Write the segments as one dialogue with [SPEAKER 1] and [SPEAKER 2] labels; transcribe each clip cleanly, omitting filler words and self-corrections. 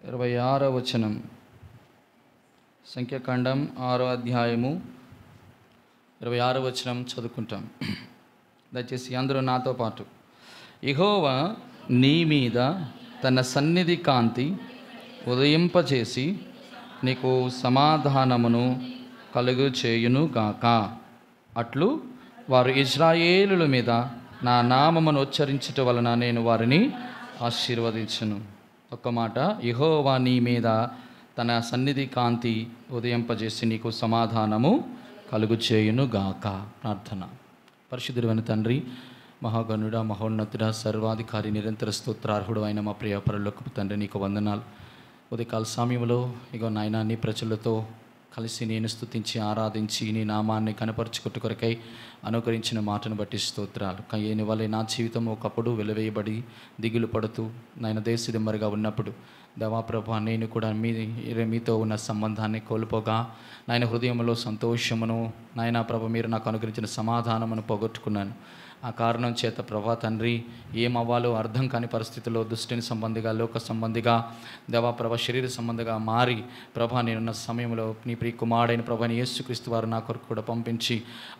[SPEAKER 1] 26వ వచనం, సంఖ్యాకాండం 6వ అధ్యాయము 26వ వచనం చదువుకుంటాం. దయచేసి అందరూ నాతో పాటు. యెహోవా నీ మీద తన సన్నిధి కాంతి ఉదయింపచేసి నీకు సమాధానమును కలుగు చేయును గాక. అట్లు వారు ఇశ్రాయేలుల మీద నా నామమును ఉచ్చరించుట వలన నేను వారిని ఆశీర్వదించును. ఒక్క మాట, యెహోవా నీ మీద తన సన్నిధి కాంతి ఉదయింపజేసి నీకు సమాధానము కలుగు చేయును గాక. ప్రార్థన. పరిశుద్ధుడైన తండ్రి, మహాగణుడ, మహోన్నతుడ, సర్వాధికారి, నిరంతర స్తోత్రార్హుడు అయిన మా ప్రియ పరలోకపు తండ్రి, నీకు వందనాలు. ఉదయకాల సమయంలో ఇగో నాయన నీ ప్రజలతో కలిసి నేను స్తుతించి ఆరాధించి నీ నామాన్ని కనపరుచుకొట్టు కొరకై అనుకరించిన మాటను బట్టి స్తోత్రాలు. కయ్యేని వలె నా జీవితం ఒకప్పుడు వెలువేయబడి దిగులు పడుతూ నాయన దేశదిమ్మరిగా ఉన్నప్పుడు దేవాప్రభ నేను కూడా మీతో ఉన్న సంబంధాన్ని కోల్పోగా నాయన హృదయంలో సంతోషమును నాయన ప్రభ మీరు నాకు అనుగ్రహించిన సమాధానమును పోగొట్టుకున్నాను. ఆ కారణం చేత ప్రభా తండ్రి ఏమవ్వాలో అర్థం కాని పరిస్థితుల్లో దుష్టిని సంబంధిగా, లోక సంబంధిగా, దేవాప్రభ శరీర సంబంధిగా మారి ప్రభా నేనున్న సమయంలో నీ ప్రియ కుమారుడైన ప్రభాని యేసుక్రీస్తు వారు నా కొరకు కూడా పంపించి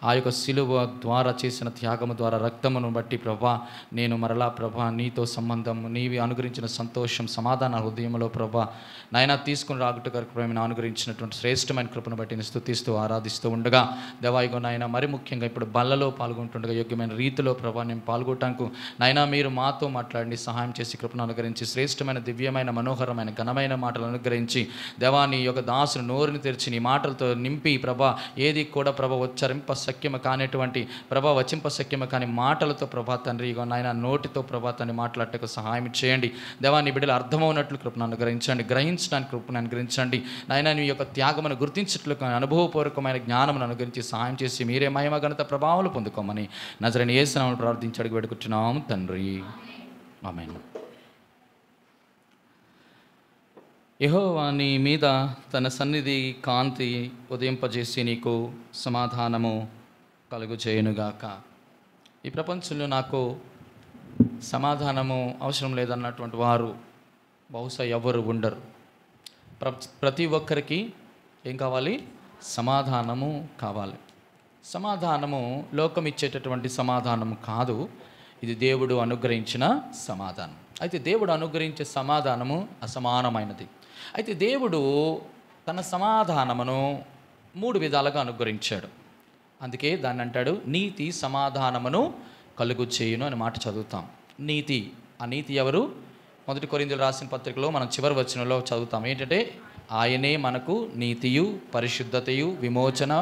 [SPEAKER 1] ఆ యొక్క శిలువ ద్వారా చేసిన త్యాగము ద్వారా రక్తమును బట్టి ప్రభా నేను మరలా ప్రభా నీతో సంబంధం, నీవి అనుగ్రహించిన సంతోషం, సమాధాన హృదయంలో ప్రభా నాయన తీసుకుని రాగుట కొరకు నేను అనుగ్రహించినటువంటి శ్రేష్టమైన కృపను బట్టి నేను స్తుతిస్తూ ఆరాధిస్తూ ఉండగా దేవాయిగో నాయన మరి ముఖ్యంగా ఇప్పుడు బల్లలో పాల్గొంటుండగా యోగ్యమైన రీతిలో ప్రభా నేను పాల్గొనటానికి నాయన మీరు మాతో మాట్లాడి సహాయం చేసి కృపను అనుగ్రహించి శ్రేష్టమైన దివ్యమైన మనోహరమైన ఘనమైన మాటలు అనుగ్రహించి దేవా నీ యొక్క దాసును నోరుని తెరిచి నీ మాటలతో నింపి ప్రభా ఏది కూడా ప్రభ ఉచ్చరింప శక్యము కానిటువంటి ప్రభా వచింప శక్యము కాని మాటలతో ప్రభా తండ్రి ఇగో నాయన నోటితో ప్రభా తండ్రి మాట్లాడటకు సహాయం చేయండి. దేవా నీ బిడ్డలు అర్థమవునట్లు కృపను అనుగ్రహించండి, గ్రహించడానికి కృపను అనుగ్రహించండి. నాయన నీ యొక్క త్యాగమును గుర్తించట్లకు అనుభవపూర్వకమైన జ్ఞానమును అనుగ్రహించి సహాయం చేసి మీరే మహిమ ఘనత ప్రభావాలు పొందుకోమని నజరేయుని యేసు నామమున ప్రార్థించి అడిగి వేడుకుంటున్నాము తండ్రి, ఆమేన్. యెహోవా నీ మీద తన సన్నిధి కాంతి ఉదయింపజేసి నీకు సమాధానము కలుగు చేయునుగాక. ఈ ప్రపంచంలో నాకు సమాధానము అవసరం లేదన్నటువంటి వారు బహుశా ఎవరు ఉండరు. ప్రతి ఒక్కరికి ఏం కావాలి? సమాధానము కావాలి. సమాధానము లోకం ఇచ్చేటటువంటి సమాధానము కాదు, ఇది దేవుడు అనుగ్రహించిన సమాధానం. అయితే దేవుడు అనుగ్రహించే సమాధానము అసమానమైనది. అయితే దేవుడు తన సమాధానమును 3 విధాలుగా అనుగ్రహించాడు. అందుకే దాన్ని అంటాడు నీతి సమాధానమును కలుగు చేయును అని మాట చదువుతాం. నీతి, ఆ నీతి ఎవరు? 1 కొరింథీయులకు రాసిన పత్రికలో మనం చివరి వచనంలో చదువుతాం. ఏంటంటే ఆయనే మనకు నీతియు పరిశుద్ధతయు విమోచన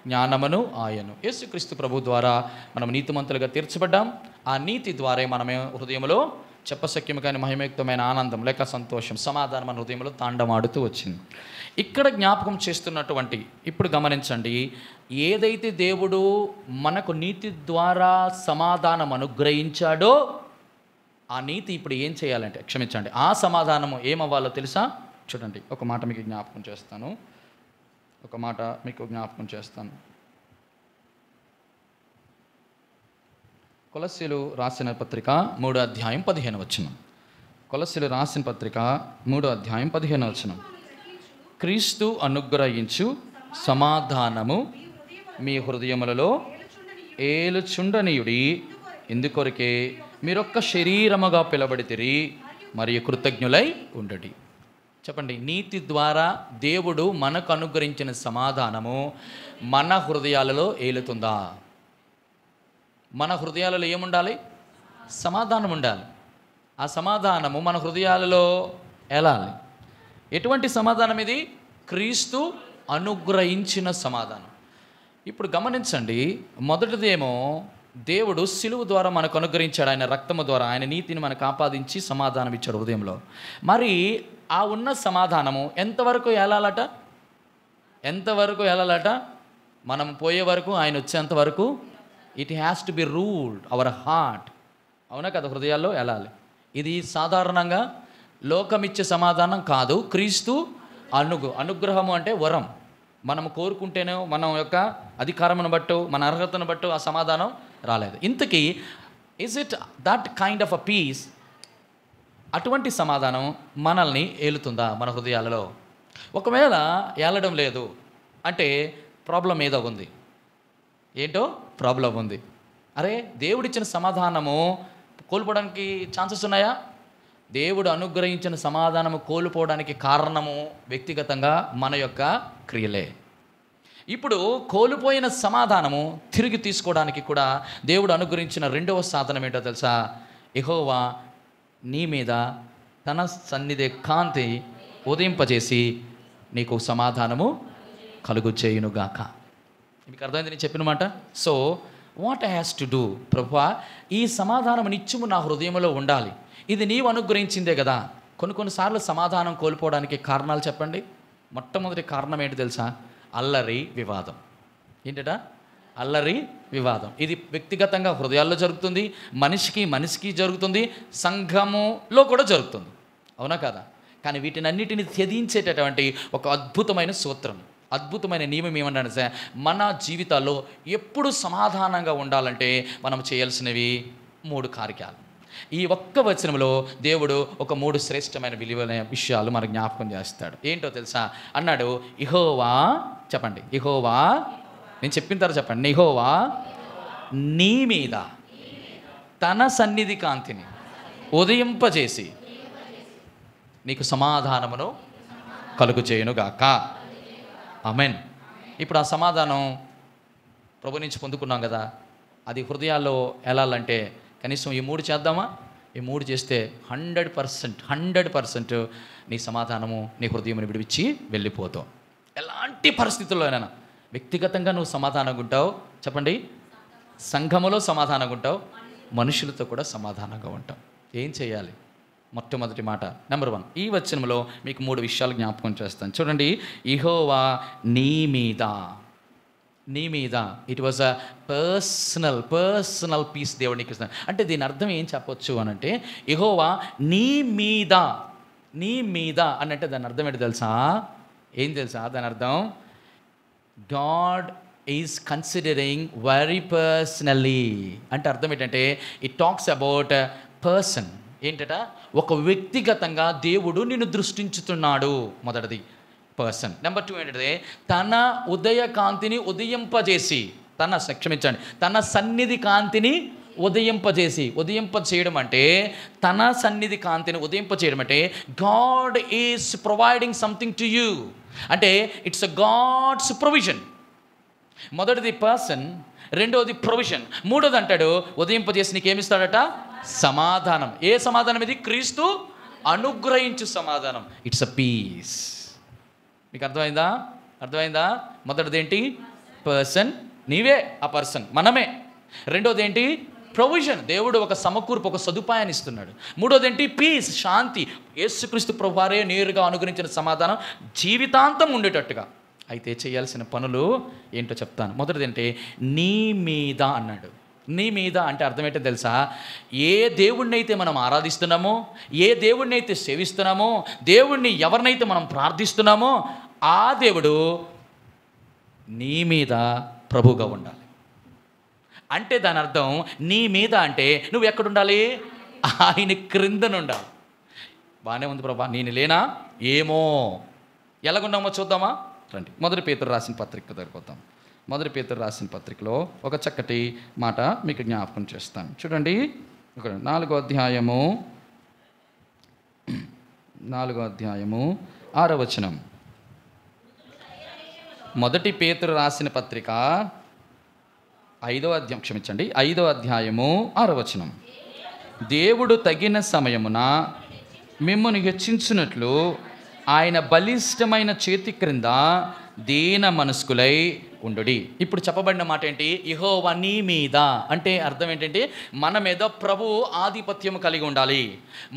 [SPEAKER 1] జ్ఞానమును ఆయను. యేసుక్రీస్తు ప్రభు ద్వారా మనం నీతిమంతులుగా తీర్చబడ్డాం. ఆ నీతి ద్వారా మనమే హృదయంలో చెప్పశక్యము కానీ మహిమయుక్తమైన ఆనందం లేక సంతోషం, సమాధానం మన హృదయంలో తాండమాడుతూ వచ్చింది. ఇక్కడ జ్ఞాపకం చేస్తున్నటువంటి ఇప్పుడు గమనించండి, ఏదైతే దేవుడు మనకు నీతి ద్వారా సమాధానం అనుగ్రహించాడో ఆ నీతి ఇప్పుడు ఏం చేయాలంటే, క్షమించండి, ఆ సమాధానము ఏమవ్వాలో తెలుసా? చూడండి, ఒక మాట మీకు జ్ఞాపకం చేస్తాను. కొలస్సీలు రాసిన పత్రిక 3వ అధ్యాయం 15వ వచనం. కొలస్సీలు రాసిన పత్రిక 3వ అధ్యాయం 15వ వచనం. క్రీస్తు అనుగ్రహించు సమాధానము మీ హృదయములలో ఏలుచుండనీయుడి, ఇందుకొరకే మీరొక్క శరీరముగా పిలబడితిరి మరియు కృతజ్ఞులై ఉండడి. చెప్పండి, నీతి ద్వారా దేవుడు మనకు అనుగ్రహించిన సమాధానము మన హృదయాలలో ఏలుతుందా? మన హృదయాలలో ఏముండాలి? సమాధానం ఉండాలి. ఆ సమాధానము మన హృదయాలలో ఎలాలి? ఎటువంటి సమాధానం ఇది? క్రీస్తు అనుగ్రహించిన సమాధానం. ఇప్పుడు గమనించండి, మొదటిదేమో దేవుడు శిలువ ద్వారా మనకు అనుగ్రహించాడు, ఆయన రక్తము ద్వారా ఆయన నీతిని మనకు ఆపాదించి సమాధానం ఇచ్చాడు హృదయంలో. మరి ఆ ఉన్న సమాధానము ఎంతవరకు వెళ్ళాలట? మనం పోయే వరకు, ఆయన వచ్చేంత వరకు it has to be ruled our heart. అవునా కదా? హృదయాల్లో వెళ్ళాలి. ఇది సాధారణంగా లోకమిచ్చే సమాధానం కాదు. క్రీస్తు అనుగ్రహము అంటే వరం. మనం కోరుకుంటేనే మన యొక్క అధికారమును బట్టు, మన అర్హతను బట్టు ఆ సమాధానం రాలేదు. ఇంతకీ is it that kind of a peace? అటువంటి సమాధానం మనల్ని ఏలుతుందా మన హృదయాలలో? ఒకవేళ ఏలడం లేదు అంటే ప్రాబ్లం ఏదో ఉంది. ఏంటో ప్రాబ్లం ఉంది. అరే, దేవుడిచ్చిన సమాధానము కోల్పోవడానికి ఛాన్సెస్ ఉన్నాయా? దేవుడు అనుగ్రహించిన సమాధానము కోల్పోవడానికి కారణము వ్యక్తిగతంగా మన యొక్క క్రియలే. ఇప్పుడు కోల్పోయిన సమాధానము తిరిగి తీసుకోవడానికి కూడా దేవుడు అనుగ్రహించిన రెండవ సాధనం ఏంటో తెలుసా? యెహోవా నీ మీద తన సన్నిధి కాంతి ఉదయింపజేసి నీకు సమాధానము కలుగు చేయునుగాక. మీకు అర్థమైంది నేను చెప్పిన మాట? So what I has to do? ప్రభువా, ఈ సమాధానం నిత్యము నా హృదయంలో ఉండాలి. ఇది నీవు అనుగ్రహించిందే కదా. కొన్నిసార్లు సమాధానం కోల్పోవడానికి కారణాలు చెప్పండి. మొట్టమొదటి కారణం ఏంటి తెలుసా? అల్లరి, వివాదం. ఏంటట? అల్లరి, వివాదం. ఇది వ్యక్తిగతంగా హృదయాల్లో జరుగుతుంది, మనిషికి జరుగుతుంది, సంఘములో కూడా జరుగుతుంది. అవునా కదా? కానీ వీటినన్నిటిని త్యజించేటటువంటి ఒక అద్భుతమైన సూత్రం, అద్భుతమైన నియమం ఏమన్నా సార్, మన జీవితాల్లో ఎప్పుడు సమాధానంగా ఉండాలంటే మనం చేయాల్సినవి 3 కార్యాలు. ఈ ఒక్క వచనంలో దేవుడు ఒక 3 శ్రేష్టమైన విలువైన విషయాలు మనకు జ్ఞాపకం చేస్తాడు. ఏంటో తెలుసా? అన్నాడు, యెహోవా, చెప్పండి, యెహోవా, నేను చెప్పిన తర్వాత చెప్పండి, యెహోవా నీ మీద తన సన్నిధి కాంతిని ఉదయింపజేసి నీకు సమాధానమును కలుగు చేయునుగాక. ఆమేన్. ఇప్పుడు ఆ సమాధానం ప్రభు నుంచి పొందుకున్నాం కదా, అది హృదయాల్లో వెళ్ళాలంటే కనీసం ఈ 3 చేద్దామా? ఈ 3 చేస్తే 100% నీ సమాధానము నీ హృదయముని విడిపించి వెళ్ళిపోతావు. ఎలాంటి పరిస్థితుల్లోనైనా వ్యక్తిగతంగా నువ్వు సమాధానంగా ఉంటావు, చెప్పండి, సంఘములో సమాధానంగా ఉంటావు, మనుషులతో కూడా సమాధానంగా ఉంటావు. ఏం చేయాలి? మొట్టమొదటి మాట నెంబర్ 1, ఈ వచనంలో మీకు 3 విషయాలు జ్ఞాపకం చేస్తాను. చూడండి, యెహోవా నీ మీద, it was a personal peace దేవుడు నీకు ఇస్తాను. అంటే దీని అర్థం ఏం చెప్పొచ్చు అని అంటే, యెహోవా నీ మీద అని అంటే దాని అర్థం ఏంటి తెలుసా? ఏం తెలుసా దాని అర్థం? God is considering very personally. అంటే అర్థం ఏంటంటే ఇట్ టాక్స్ అబౌట్ పర్సన్. ఏంటట? ఒక వ్యక్తిగతంగా దేవుడు నిన్ను దృష్టించుతున్నాడు. మొదటిది పర్సన్. నెంబర్ 2 ఏంటంటే తన ఉదయ కాంతిని ఉదయింపజేసి, తన సన్నిధి కాంతిని ఉదయింపజేయడం అంటే, తన సన్నిధి కాంతిని ఉదయింపజేయడం అంటే God is providing something to you. అంటే ఇట్స్ అ గాడ్స్ ప్రొవిజన్. మొదటిది పర్సన్, రెండోది ప్రొవిజన్, మూడోది అంటాడు ఉదయింపజేసి నీకేమిస్తాడట? సమాధానం. ఏ సమాధానం ఇది? క్రీస్తు అనుగ్రహించు సమాధానం. It's a peace. మీకు అర్థమైందా? మొదటిది ఏంటి? పర్సన్, నీవే ఆ పర్సన్, మనమే. రెండోది ఏంటి? ప్రొవిజన్, దేవుడు ఒక సమకూర్పు, ఒక సదుపాయాన్ని ఇస్తున్నాడు. మూడోది ఏంటి? పీస్, శాంతి. యేసుక్రీస్తు ప్రభువారే నేరుగా అనుగ్రహించిన సమాధానం జీవితాంతం ఉండేటట్టుగా. అయితే చేయాల్సిన పనులు ఏంటో చెప్తాను. మొదటిది ఏంటి? నీ మీద అన్నాడు. నీ మీద అంటే అర్థం ఏంటో తెలుసా? ఏ దేవుణ్ణి అయితే మనం ఆరాధిస్తున్నామో, ఏ దేవుణ్ణి అయితే సేవిస్తున్నామో, దేవుణ్ణి ఎవరినైతే మనం ప్రార్థిస్తున్నామో ఆ దేవుడు నీ మీద ప్రభువుగా ఉండాలి. అంటే దాని అర్థం నీ మీద అంటే నువ్వు ఎక్కడుండాలి? ఆయన క్రిందనుండాలి. బాగానే ఉంది ప్రభా, నేను లేనా ఏమో. ఎలాగున్నామో చూద్దామా రండి. మొదటి పేతురు రాసిన పత్రిక దగ్గరిపోతాం. మొదటి పేతురు రాసిన పత్రికలో ఒక చక్కటి మాట మీకు జ్ఞాపకం చేస్తాను. చూడండి, ఇక్కడ 4వ అధ్యాయము 6వ వచనం. మొదటి పేతురు రాసిన పత్రిక 5వ అధ్యాయము 6వ వచనం. దేవుడు తగిన సమయమున మిమ్మును హెచ్చించున్నట్లు ఆయన బలిష్టమైన చేతి క్రింద దీన మనస్కులై ఉండుడి. ఇప్పుడు చెప్పబడిన మాట ఏంటి? యెహోవా నీ మీద అంటే అర్థం ఏంటంటే మన మీద ప్రభు ఆధిపత్యం కలిగి ఉండాలి,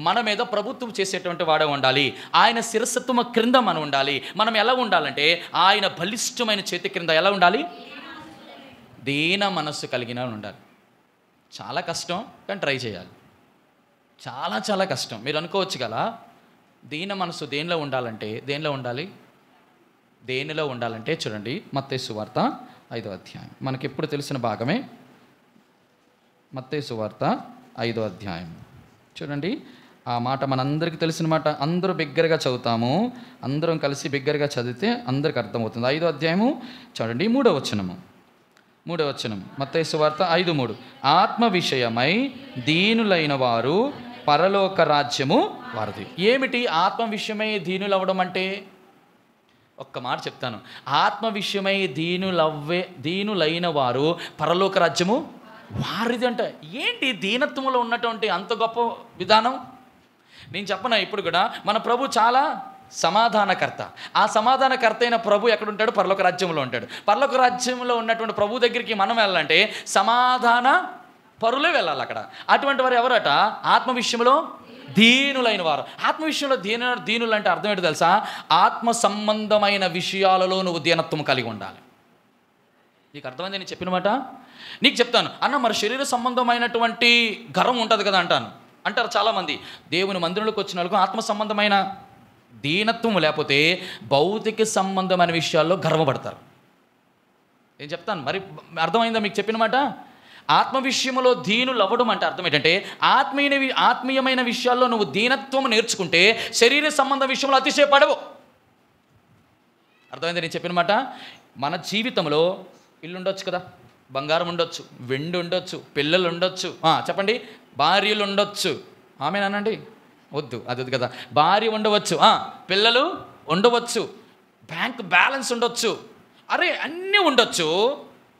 [SPEAKER 1] మన మీద ప్రభుత్వం చేసేటువంటి వాడే ఉండాలి, ఆయన శిరస్సత్వం క్రింద మనం ఉండాలి. మనం ఎలా ఉండాలంటే ఆయన బలిష్టమైన చేతి క్రింద ఎలా ఉండాలి? దీన మనస్సు కలిగిన ఉండాలి. చాలా కష్టం, కానీ ట్రై చేయాలి. చాలా కష్టం. మీరు అనుకోవచ్చు కదా, దీన మనస్సు దేనిలో ఉండాలంటే దేనిలో ఉండాలంటే చూడండి, మత్తయి సువార్త 5వ అధ్యాయం. మనకి ఎప్పుడు తెలిసిన భాగమే. మత్తయి సువార్త 5వ అధ్యాయం చూడండి, ఆ మాట మనందరికీ తెలిసిన మాట. అందరూ బిగ్గరగా చదువుతాము. అందరం కలిసి బిగ్గరగా చదివితే అందరికి అర్థమవుతుంది. 5వ అధ్యాయము చూడండి, 3వ వచనము. మత్తయి సువార్త 5:3. ఆత్మ విషయమై దీనులైన వారు పరలోక రాజ్యము వారిది. ఏమిటి ఆత్మ విషయమై దీనులు అవ్వడం అంటే? ఒక్క మాట చెప్తాను. ఆత్మ విషయమై దీనులైన వారు పరలోక రాజ్యము వారిది అంట. ఏంటి దీనత్వంలో ఉన్నటువంటి అంత గొప్ప విధానం? నేను చెప్పనా, ఇప్పుడు కూడా మన ప్రభు చాలా సమాధానకర్త. ఆ సమాధానకర్త అయిన ప్రభు ఎక్కడ ఉంటాడు? పరలోక రాజ్యంలో ఉంటాడు. పరలోక రాజ్యంలో ఉన్నటువంటి ప్రభు దగ్గరికి మనం వెళ్ళాలంటే సమాధాన పరులే వెళ్ళాలి అక్కడ. అటువంటి వారు ఎవరట? ఆత్మ విషయంలో దీనులైన వారు. ఆత్మ విషయంలో దీనులు అంటే అర్థం ఏంటో తెలుసా? ఆత్మ సంబంధమైన విషయాలలో నువ్వు దీనత్వం కలిగి ఉండాలి. నీకు అర్థమైంది నేను చెప్పిన మాట? నీకు చెప్తాను అన్న, మరి శరీర సంబంధమైనటువంటి గర్వం ఉంటుంది కదా అంటారు చాలామంది. దేవుని మందిరంలోకి వచ్చిన వాళ్ళకు ఆత్మ సంబంధమైన దీనత్వం లేకపోతే భౌతిక సంబంధమైన విషయాల్లో గర్వపడతారు. నేను చెప్తాను, మరి అర్థమైందా మీకు చెప్పిన మాట? ఆత్మ విషయంలో దీనులు అవ్వడం అంటే అర్థం ఏంటంటే ఆత్మీయమైన విషయాల్లో నువ్వు దీనత్వం నేర్చుకుంటే శరీర సంబంధ విషయంలో అతిశయపడవు. అర్థమైందా నేను చెప్పిన మాట? మన జీవితంలో ఇల్లు ఉండొచ్చు కదా, బంగారం ఉండొచ్చు, వెండి ఉండొచ్చు, పిల్లలు ఉండొచ్చు, చెప్పండి, భార్యలు ఉండొచ్చు. ఆమెనండి, వద్దు అది వద్దు కదా. భార్య ఉండవచ్చు, పిల్లలు ఉండవచ్చు, బ్యాంక్ బ్యాలెన్స్ ఉండొచ్చు, అరే అన్నీ ఉండొచ్చు.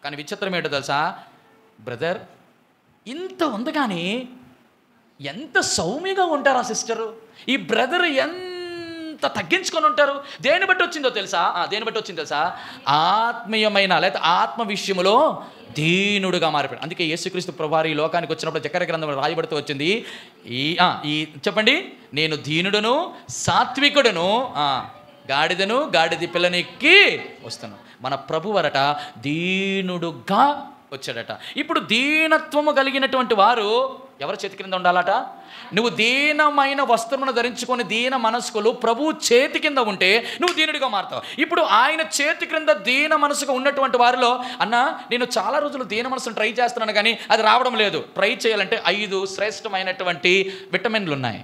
[SPEAKER 1] కానీ విచిత్రం ఏంటో తెలుసా బ్రదర్? ఇంత ఉంది కానీ ఎంత సౌమ్యంగా ఉంటారు ఆ సిస్టరు, ఈ బ్రదర్ ఎంత తగ్గించుకొని ఉంటారు. దేని బట్టి వచ్చిందో తెలుసా? ఆత్మీయమైన లేదా ఆత్మ విషయంలో దీనుడుగా మారిపోయాడు. అందుకే యేసుక్రీస్తు ప్రభువారు ఈ లోకానికి వచ్చినప్పుడు జకర్య గ్రంథంలో రాయబడుతూ వచ్చింది, చెప్పండి, నేను దీనుడును సాత్వికుడును గాడిది పిల్లనెక్కి వస్తాను. మన ప్రభువరట దీనుడుగా వచ్చాడట. ఇప్పుడు దీనత్వము కలిగినటువంటి వారు ఎవరి చేతి క్రింద ఉండాలట? నువ్వు దీనమైన వస్త్రమును ధరించుకొని దీన మనస్కులు ప్రభు చేతి కింద ఉంటే నువ్వు దీనుడిగా మారుతావు. ఇప్పుడు ఆయన చేతి క్రింద దీన మనసుగా ఉన్నటువంటి వారిలో, అన్న నేను చాలా రోజులు దీన మనసును ట్రై చేస్తున్నాను కానీ అది రావడం లేదు. ట్రై చేయాలంటే 5 శ్రేష్టమైనటువంటి విటమిన్లు ఉన్నాయి.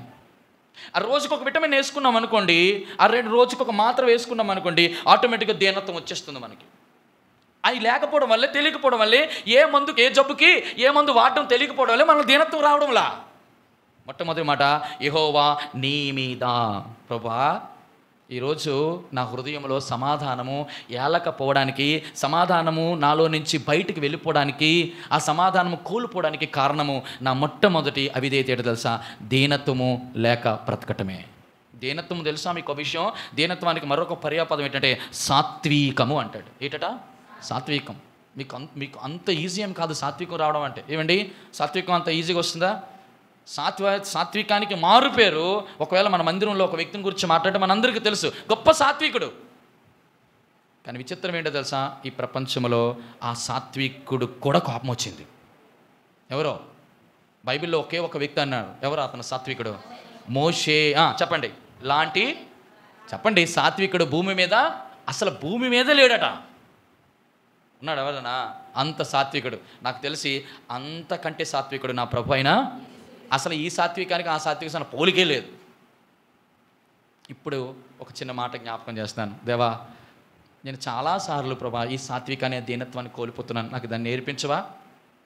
[SPEAKER 1] ఆ రోజుకు ఒక విటమిన్ వేసుకున్నాం అనుకోండి, ఆ 2 రోజుకు ఒక మాత్ర వేసుకున్నాం అనుకోండి, ఆటోమేటిక్గా దీనత్వం వచ్చేస్తుంది మనకి. అవి లేకపోవడం వల్లే, తెలియకపోవడం వల్లే, ఏ జబ్బుకి ఏ మందు వాడటం తెలియకపోవడం వల్లే మనకు దీనత్వం రావడంలా. మొట్టమొదటి మాట, యెహోవా నీ మీద. ప్రభువా, ఈరోజు నా హృదయంలో సమాధానము ఏలకపోవడానికి, సమాధానము నాలో నుంచి బయటికి వెళ్ళిపోవడానికి, ఆ సమాధానము కోల్పోవడానికి కారణము నా మొట్టమొదటి అవిధేయత ఏంటో తెలుసా? దీనత్వము లేక బ్రతకటమే. దీనత్వము తెలుసా మీకు విషయం? దీనత్వానికి మరొక పర్యాపదం ఏంటంటే సాత్వికము అంటాడు. ఏంటట? సాత్వికం. మీకు అంత ఈజీ ఏం కాదు సాత్వికం రావడం అంటే. ఏమండి, సాత్వికం అంత ఈజీగా వస్తుందా? సాత్వికానికి మారు పేరు, ఒకవేళ మన మందిరంలో ఒక వ్యక్తిని గురించి మాట్లాడితే మనందరికీ తెలుసు, గొప్ప సాత్వికుడు. కానీ విచిత్రం ఏంటో తెలుసా? ఈ ప్రపంచంలో ఆ సాత్వికుడు కూడా కోపం వచ్చింది. ఎవరో బైబిల్లో ఒకే ఒక వ్యక్తి అన్నాడు. ఎవరు అతను సాత్వికుడు? మోషే. చెప్పండి, చెప్పండి, సాత్వికుడు భూమి మీద, అసలు భూమి మీద లేడట. ఉన్నాడు ఎవరన్నా? అంత సాత్వికుడు. నాకు తెలిసి అంతకంటే సాత్వికుడు నా ప్రభు అయినా. అసలు ఈ సాత్వికానికి ఆ సాత్విక పోలికే లేదు. ఇప్పుడు ఒక చిన్న మాట జ్ఞాపకం చేస్తాను. దేవా, నేను చాలాసార్లు ప్రభా ఈ సాత్వికాన్ని దీనత్వాన్ని కోల్పోతున్నాను, నాకు దాన్ని నేర్పించవా?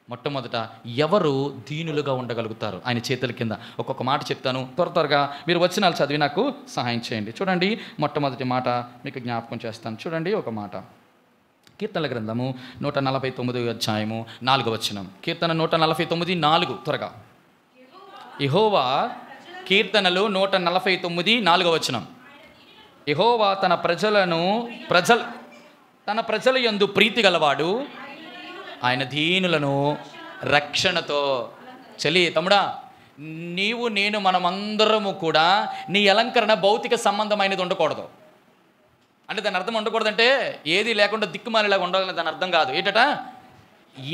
[SPEAKER 1] మొట్టమొదట ఎవరు దీనులుగా ఉండగలుగుతారు ఆయన చేతుల కింద? ఒక్కొక్క మాట చెప్తాను, త్వరగా మీరు వచనాలు చదివి నాకు సహాయం చేయండి. చూడండి, మొట్టమొదటి మాట మీకు జ్ఞాపకం చేస్తాను. చూడండి ఒక మాట, కీర్తనల గ్రంథము 149 అధ్యాయము 4వ వచనం. కీర్తన 149:4. త్వరగా. యెహోవా, కీర్తనలు 149 4వ వచనం. యెహోవా తన ప్రజల యందు ప్రీతి గలవాడు, ఆయన దీనులను రక్షణతో. తమ్ముడా, నీవు నేను మనమందరము కూడా నీ అలంకరణ భౌతిక సంబంధమైనది ఉండకూడదు. అంటే దాని అర్థం ఉండకూడదంటే ఏది లేకుండా దిక్కుమాలిలాగా ఉండాలని దాని అర్థం కాదు. ఏంటట?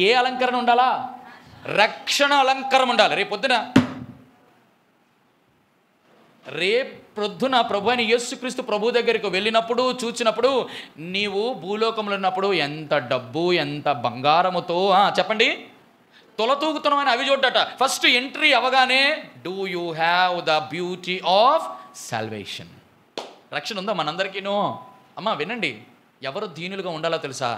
[SPEAKER 1] ఏ అలంకరణ ఉండాలా? రక్షణ అలంకారం ఉండాలి. రేపొద్దున ప్రభు అయిన యేసుక్రీస్తు ప్రభు దగ్గరికి వెళ్ళినప్పుడు, చూచినప్పుడు, నీవు భూలోకంలో ఉన్నప్పుడు ఎంత డబ్బు ఎంత బంగారముతో చెప్పండి తొలతూగుతున్నాం అని అవి చూడట. ఫస్ట్ ఎంట్రీ అవగానే do you have the beauty of salvation. రక్షణ ఉందా మనందరికీనో? అమ్మ వినండి, ఎవరు దీనులుగా ఉండాలో తెలుసా?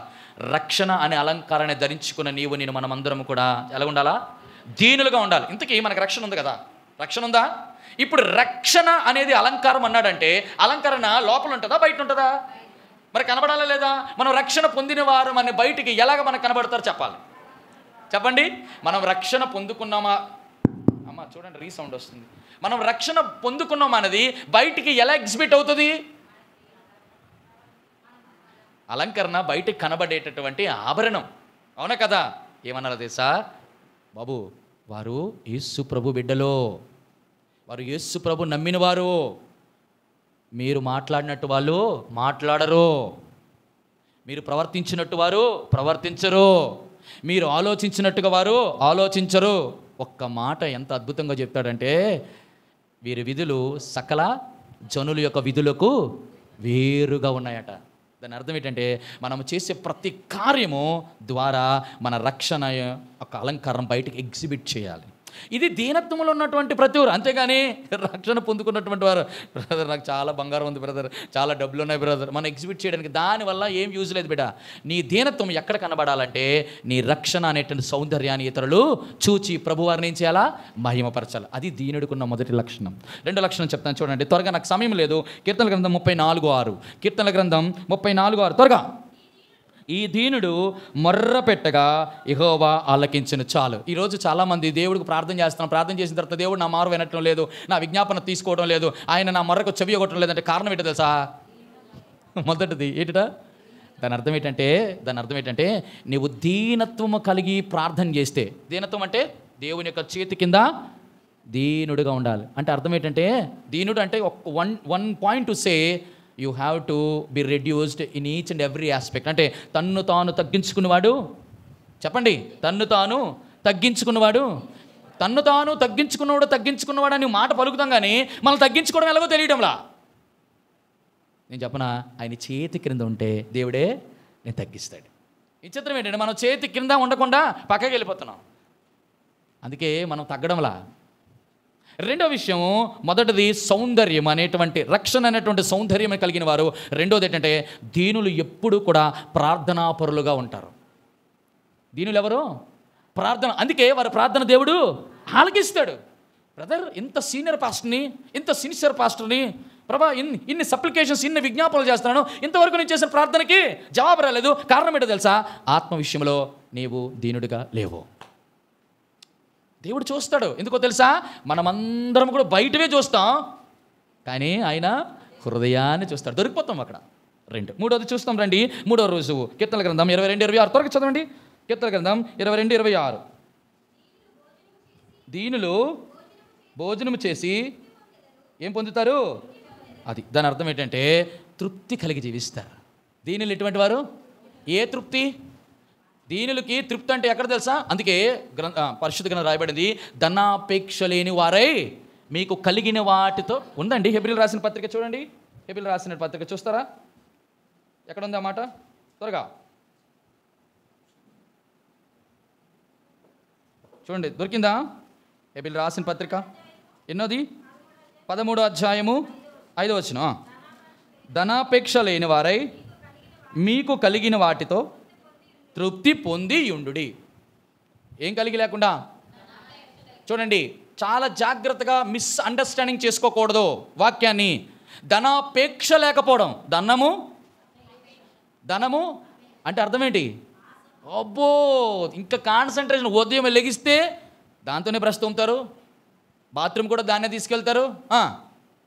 [SPEAKER 1] రక్షణ అనే అలంకారాన్ని ధరించుకున్న నీవు నేను మనమందరం కూడా ఎలా ఉండాలా? దీనులుగా ఉండాలి. ఇంతకీ మనకు రక్షణ ఉంది కదా, రక్షణ ఉందా? ఇప్పుడు రక్షణ అనేది అలంకారం అన్నాడంటే అలంకరణ లోపల ఉంటుందా బయట ఉంటుందా? మరి కనబడాలా లేదా? మనం రక్షణ పొందిన వారు మన బయటికి ఎలాగ మనకు కనబడతారో చెప్పాలి. చెప్పండి. మనం రక్షణ పొందుకున్నామా? అమ్మ చూడండి, రీసౌండ్ వస్తుంది. మనం రక్షణ పొందుకున్నాం అన్నది బయటికి ఎలా ఎగ్జిబిట్ అవుతుంది? అలంకరణ బయటికి కనబడేటటువంటి ఆభరణం, అవునా కదా? ఏమన్నారో తెలుసా? బాబు వారు యేసు ప్రభు బిడ్డలో, వారు యేసు ప్రభు నమ్మిన వారు. మీరు మాట్లాడినట్టు వాళ్ళు మాట్లాడరు, మీరు ప్రవర్తించినట్టు వారు ప్రవర్తించరు, మీరు ఆలోచించినట్టుగా వారు ఆలోచించరు. ఒక్క మాట ఎంత అద్భుతంగా చెప్తాడంటే, వీరి విధులు సకల జనుల యొక్క విధులకు వేరుగా ఉన్నాయట. దాని అర్థం ఏంటంటే మనం చేసే ప్రతి కార్యము ద్వారా మన రక్షణ ఒక అలంకారం బయటకు ఎగ్జిబిట్ చేయాలి. ఇది దీనత్వంలో ఉన్నటువంటి ప్రతి వారు. అంతేగాని రక్షణ పొందుకున్నటువంటి వారు, బ్రదర్ నాకు చాలా బంగారం ఉంది బ్రదర్, చాలా డబ్బులు ఉన్నాయి బ్రదర్, మనం ఎగ్జిబిట్ చేయడానికి దానివల్ల ఏం యూజ్ లేదు బిడ్డ. నీ దీనత్వం ఎక్కడ కనబడాలంటే నీ రక్షణ అనేటువంటి సౌందర్యాన్ని ఇతరులు చూచి ప్రభువారిని ఏం చేయాలా? మహిమపరచాలి. అది దీనుడికున్న మొదటి లక్షణం. రెండో లక్షణం చెప్తాను చూడండి, త్వరగా నాకు సమయం లేదు. కీర్తనల గ్రంథం 34:6, కీర్తనల గ్రంథం 34:6, త్వరగా. ఈ దీనుడు మొర్ర పెట్టగా యెహోవా ఆలకించును. చాలు. ఈరోజు చాలామంది దేవుడికి ప్రార్థన చేస్తున్నాం, ప్రార్థన చేసిన తర్వాత దేవుడు నా మారు వినటం లేదు, నా విజ్ఞాపన తీసుకోవడం లేదు, ఆయన నా మొర్రకు చెవి ఇవ్వటం లేదంటే కారణం ఏంటో తెలుసా? మొదటిది ఏంటట? దాని అర్థం ఏంటంటే నీవు దీనత్వము కలిగి ప్రార్థన చేస్తే, దీనత్వం అంటే దేవుని యొక్క చేతి కింద దీనుడుగా ఉండాలి. అంటే అర్థం ఏంటంటే దీనుడు అంటే one point to say you have to be reduced in each and every aspect. అంటే తన్ను తాను తగ్గించుకున్నవాడు. చెప్పండి, తన్ను తాను తగ్గించుకున్నవాడు. తన్ను తాను తగ్గించుకున్నవాడు అని మాట పలుకుతాం, కానీ మనం తగ్గించుకోవడం ఎలాగో తెలియడంలా. నేను చెప్పనా, ఆయన చేతి క్రింద ఉంటే దేవుడే నేను తగ్గిస్తాడు. ఈ చిత్రం ఏంటంటే మనం చేతి క్రింద ఉండకుండా పక్కకి వెళ్ళిపోతున్నాం, అందుకే మనం తగ్గడంలా. రెండో విషయం, మొదటిది సౌందర్యం అనేటువంటి రక్షణ అనేటువంటి సౌందర్యం కలిగిన వారు. రెండోది ఏంటంటే దీనులు ఎప్పుడు కూడా ప్రార్థనాపరులుగా ఉంటారు. దీనులు ఎవరు? ప్రార్థన. అందుకే వారి ప్రార్థన దేవుడు ఆలకిస్తాడు. బ్రదర్, ఇంత సీనియర్ పాస్టర్ని, ఇంత సిన్సియర్ పాస్టర్ని, ప్రభా ఇన్ని సప్లికేషన్స్, ఇన్ని విజ్ఞాపనలు చేస్తున్నాను, ఇంతవరకు నేను చేసిన ప్రార్థనకి జవాబు రాలేదు. కారణం ఏంటో తెలుసా? ఆత్మ విషయంలో నీవు దీనుడిగా లేవు. దేవుడు చూస్తాడు. ఎందుకో తెలుసా? మనమందరం కూడా బయటవే చూస్తాం, కానీ ఆయన హృదయాన్ని చూస్తాడు. దొరికిపోతాం అక్కడ. మూడోది చూస్తాం రండి. మూడో రోజు కీర్తనల గ్రంథం 22:26, త్వరగా చదవండి. కీర్తనల గ్రంథం 22:26. దీనులు భోజనం చేసి ఏం పొందుతారు? అది దాని అర్థం ఏంటంటే తృప్తి కలిగి జీవిస్తారు. దీనులు ఎటువంటి వారు? ఏ తృప్తి? దీనులకి తృప్తి అంటే ఎక్కడ తెలుసా? అందుకే పరిశుద్ధ గ్రంథం రాయబడింది, ధనాపేక్ష లేని వారై మీకు కలిగిన వాటితో ఉందండి. హెబ్రీయులకు రాసిన పత్రిక చూడండి. హెబ్రీయులకు రాసిన పత్రిక చూస్తారా? ఎక్కడ ఉంది ఆ మాట? త్వరగా చూడండి, దొరికిందా? హెబ్రీయులకు రాసిన పత్రిక ఎన్నోది? 13వ అధ్యాయము 5వ వచనం. ధనాపేక్ష లేని వారై మీకు కలిగిన వాటితో తృప్తి పొంది యుండుడి. ఏం కలిగి లేకుండా? చూడండి, చాలా జాగ్రత్తగా మిస్అండర్స్టాండింగ్ చేసుకోకూడదు వాక్యాన్ని. ధనాపేక్ష లేకపోవడం. ధనము అంటే అర్థం ఏంటి? అబ్బో, ఇంకా కాన్సన్ట్రేషన్. ఉదయం లెగిస్తే దాంతోనే బ్రష్ తోముతారు, బాత్రూమ్ కూడా దాన్నే తీసుకెళ్తారు,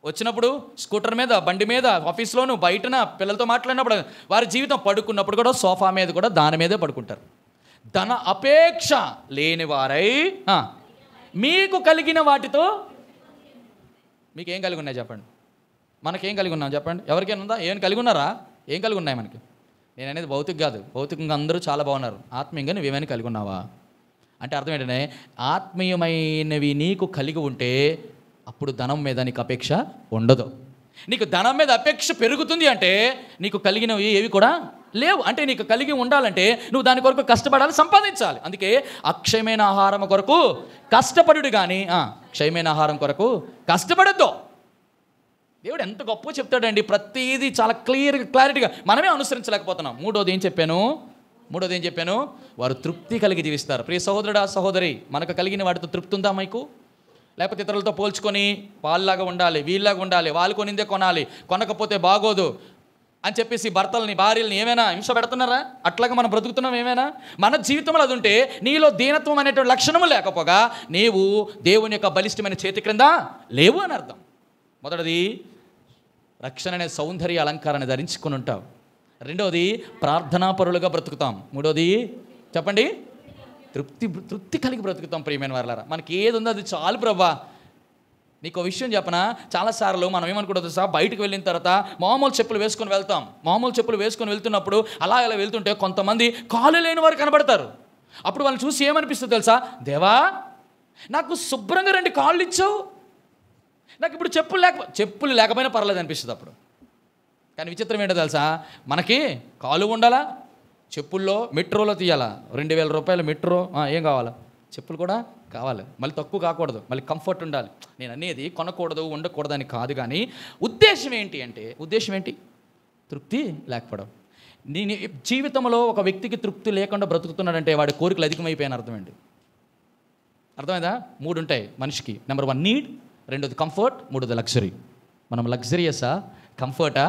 [SPEAKER 1] వచ్చినప్పుడు స్కూటర్ మీద, బండి మీద, ఆఫీస్లోను, బయటన పిల్లలతో మాట్లాడినప్పుడు, వారి జీవితం పడుకున్నప్పుడు కూడా సోఫా మీద కూడా దాని మీదే పడుకుంటారు. ధన అపేక్ష లేని వారై మీకు కలిగిన వాటితో. మీకేం కలిగి ఉన్నాయి చెప్పండి? మనకేం కలిగి ఉన్నాం చెప్పండి? ఎవరికైనా ఉందా? ఏమైనా కలిగి ఉన్నారా? ఏం కలిగి ఉన్నాయి మనకి? నేను అనేది భౌతిక కాదు. భౌతికంగా అందరూ చాలా బాగున్నారు. ఆత్మీయంగా నువ్వేమైనా కలిగి ఉన్నావా అంటే అర్థం ఏంటంటే ఆత్మీయమైనవి నీకు కలిగి ఉంటే అప్పుడు ధనం మీద నీకు అపేక్ష ఉండదు. నీకు ధనం మీద అపేక్ష పెరుగుతుంది అంటే నీకు కలిగినవి ఏవి కూడా లేవు. అంటే నీకు కలిగి ఉండాలంటే నువ్వు దాని కొరకు కష్టపడాలి, సంపాదించాలి. అందుకే అక్షయమైన ఆహారం కొరకు కష్టపడుడు కానీ క్షయమైన ఆహారం కొరకు కష్టపడద్దు. దేవుడు ఎంత గొప్ప చెప్తాడండి, ప్రతిదీ చాలా క్లారిటీగా మనమే అనుసరించలేకపోతున్నాం. మూడోది ఏం చెప్పాను, వారు తృప్తి కలిగి జీవిస్తారు. ప్రియ సహోదరుడా సహోదరి, మనకు కలిగిన వాటితో తృప్తి ఉందా మీకు? లేకపోతే ఇతరులతో పోల్చుకొని వాళ్ళలాగా ఉండాలి, వీళ్ళలాగా ఉండాలి, వాళ్ళు కొనిందే కొనాలి, కొనకపోతే బాగోదు అని చెప్పేసి భర్తల్ని భార్యల్ని ఏమైనా హింస పెడుతున్నారా? అట్లాగా మనం బ్రతుకుతున్నాం ఏమైనా? మన జీవితంలో అది ఉంటే నీలో దీనత్వం అనేటువంటి లక్షణము లేకపోగా నీవు దేవుని యొక్క బలిష్టమైన చేతి క్రింద లేవు అని అర్థం. మొదటిది రక్షణ అనే సౌందర్య అలంకారాన్ని ధరించుకొని ఉంటావు. రెండవది ప్రార్థనాపరులుగా బ్రతుకుతాం. మూడోది చెప్పండి, తృప్తి కలిగి బ్రతుకుతాం. ప్రియమైన వారలారా, మనకి ఏది ఉందో అది చాలు ప్రభా. నీకు విషయం చెప్పనా, చాలాసార్లు మనం ఏమనుకుంటుంది సార్, బయటకు వెళ్ళిన తర్వాత మామూలు చెప్పులు వేసుకొని వెళ్తాం. మామూలు చెప్పులు వేసుకొని వెళ్తున్నప్పుడు అలా వెళ్తుంటే కొంతమంది కాలు లేని వారు కనబడతారు. అప్పుడు వాళ్ళని చూసి ఏమనిపిస్తుంది తెలుసా, దేవా నాకు శుభ్రంగా 2 కాళ్ళు ఇచ్చావు, నాకు ఇప్పుడు చెప్పులు లేకపోయినా పర్లేదు అనిపిస్తుంది అప్పుడు. కానీ విచిత్రం ఏంటో తెలుసా, మనకి కాలు ఉండాలా, చెప్పుల్లో మెట్రోలో తీయాలా, 2000 రూపాయల మెట్రో, ఏం కావాలా, చెప్పులు కూడా కావాలి. మళ్ళీ తక్కువ కాకూడదు, మళ్ళీ కంఫర్ట్ ఉండాలి. నేను అనేది కొనకూడదు ఉండకూడదు అని కాదు, కానీ ఉద్దేశం ఏంటి? తృప్తి లేకపోవడం. నేను జీవితంలో ఒక వ్యక్తికి తృప్తి లేకుండా బ్రతుకుతున్నాడంటే వాడి కోరికలు అధికమైపోయాయని అర్థమండి. అర్థమైందా? 3 ఉంటాయి మనిషికి. నెంబర్ 1 నీడ్, రెండోది కంఫర్ట్, మూడోది లగ్జరీ. మనం లగ్జరియసా కంఫర్టా?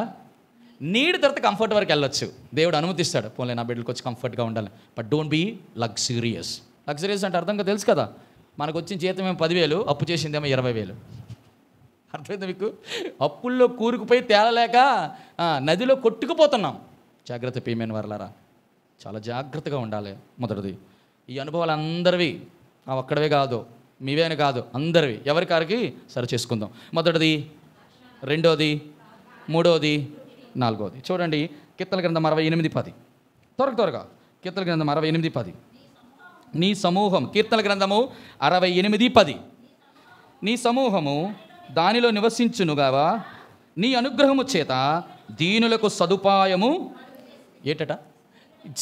[SPEAKER 1] నీడ్ తర్వాత కంఫర్ట్ వరకు వెళ్ళొచ్చు, దేవుడు అనుమతిస్తాడు. పోలే నా బిడ్డలకు వచ్చి కంఫర్ట్గా ఉండాలి, but don't be luxurious. Luxurious అంటే అర్థంగా తెలుసు కదా, మనకు వచ్చిన జీతం ఏమో 10,000, అప్పు చేసిందేమో 20,000. అర్థమైందా మీకు? అప్పుల్లో కూరుకుపోయి తేలలేక నదిలో కొట్టుకుపోతున్నాం. జాగ్రత్త ప్రియమైన వారలారా, చాలా జాగ్రత్తగా ఉండాలి. మొదటిది, ఈ అనుభవాలు అందరివి, ఒక్కడవే కాదు, మీవేని కాదు, అందరివి ఎవరికారికి సరి చేసుకుందాం. మొదటిది, రెండోది, మూడోది, నాలుగోది. చూడండి, కీర్తనల గ్రంథం 68:10. త్వరగా కీర్తనల గ్రంథం 68:10. నీ సమూహం, కీర్తనల గ్రంథము 68:10. నీ సమూహము దానిలో నివసించునుగావా, నీ అనుగ్రహము చేత దీనులకు సదుపాయము ఏటట.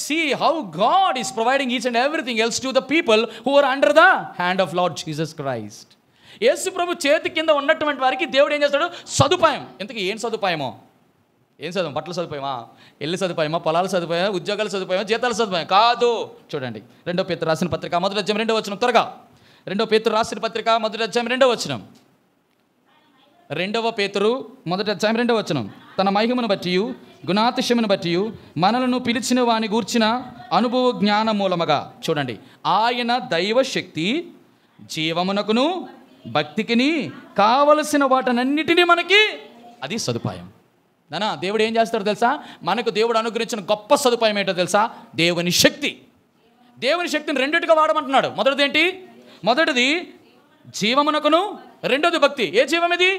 [SPEAKER 1] See how God is providing each and everything else to the people who are under the hand of Lord Jesus Christ. యేసు ప్రభు చేతి కింద ఉన్నటువంటి వారికి దేవుడు ఏం చేస్తాడు? సదుపాయం. ఇంతకీ ఏం సదుపాయమో? ఏం సదుపాయం? బట్టల సదుపాయమా, ఇల్లు సదుపాయమా, పొలాల సదుపాయమా, ఉద్యోగాల సదుపాయమా, జీతాల సదుపాయం కాదు. చూడండి, 2 పేతురు రాసిన పత్రిక 1వ అధ్యాయం 2వ వచనం. త్వరగా 2 పేతురు రాసిన పత్రిక 1వ అధ్యాయం 2వ వచనం. 2 పేతురు 1వ అధ్యాయం 2వ వచనం. తన మహిమను బట్టి గుణాతిశయమును బట్టి మనలను పిలిచిన వాని గూర్చిన అనుభవ జ్ఞాన మూలముగా. చూడండి, ఆయన దైవశక్తి జీవమునకును భక్తికిని కావలసిన వాటన్నిటినీ మనకి, అది సదుపాయం. నానా దేవుడు ఏం చేస్తాడో తెలుసా? మనకు దేవుడు అనుగ్రహించిన గొప్ప సదుపాయం ఏంటో తెలుసా? దేవుని శక్తి. దేవుని శక్తిని రెండిటిగా వాడమంటున్నాడు. మొదటిది ఏంటి? మొదటిది జీవమునకును, రెండోది భక్తి. ఏ జీవం ఇది?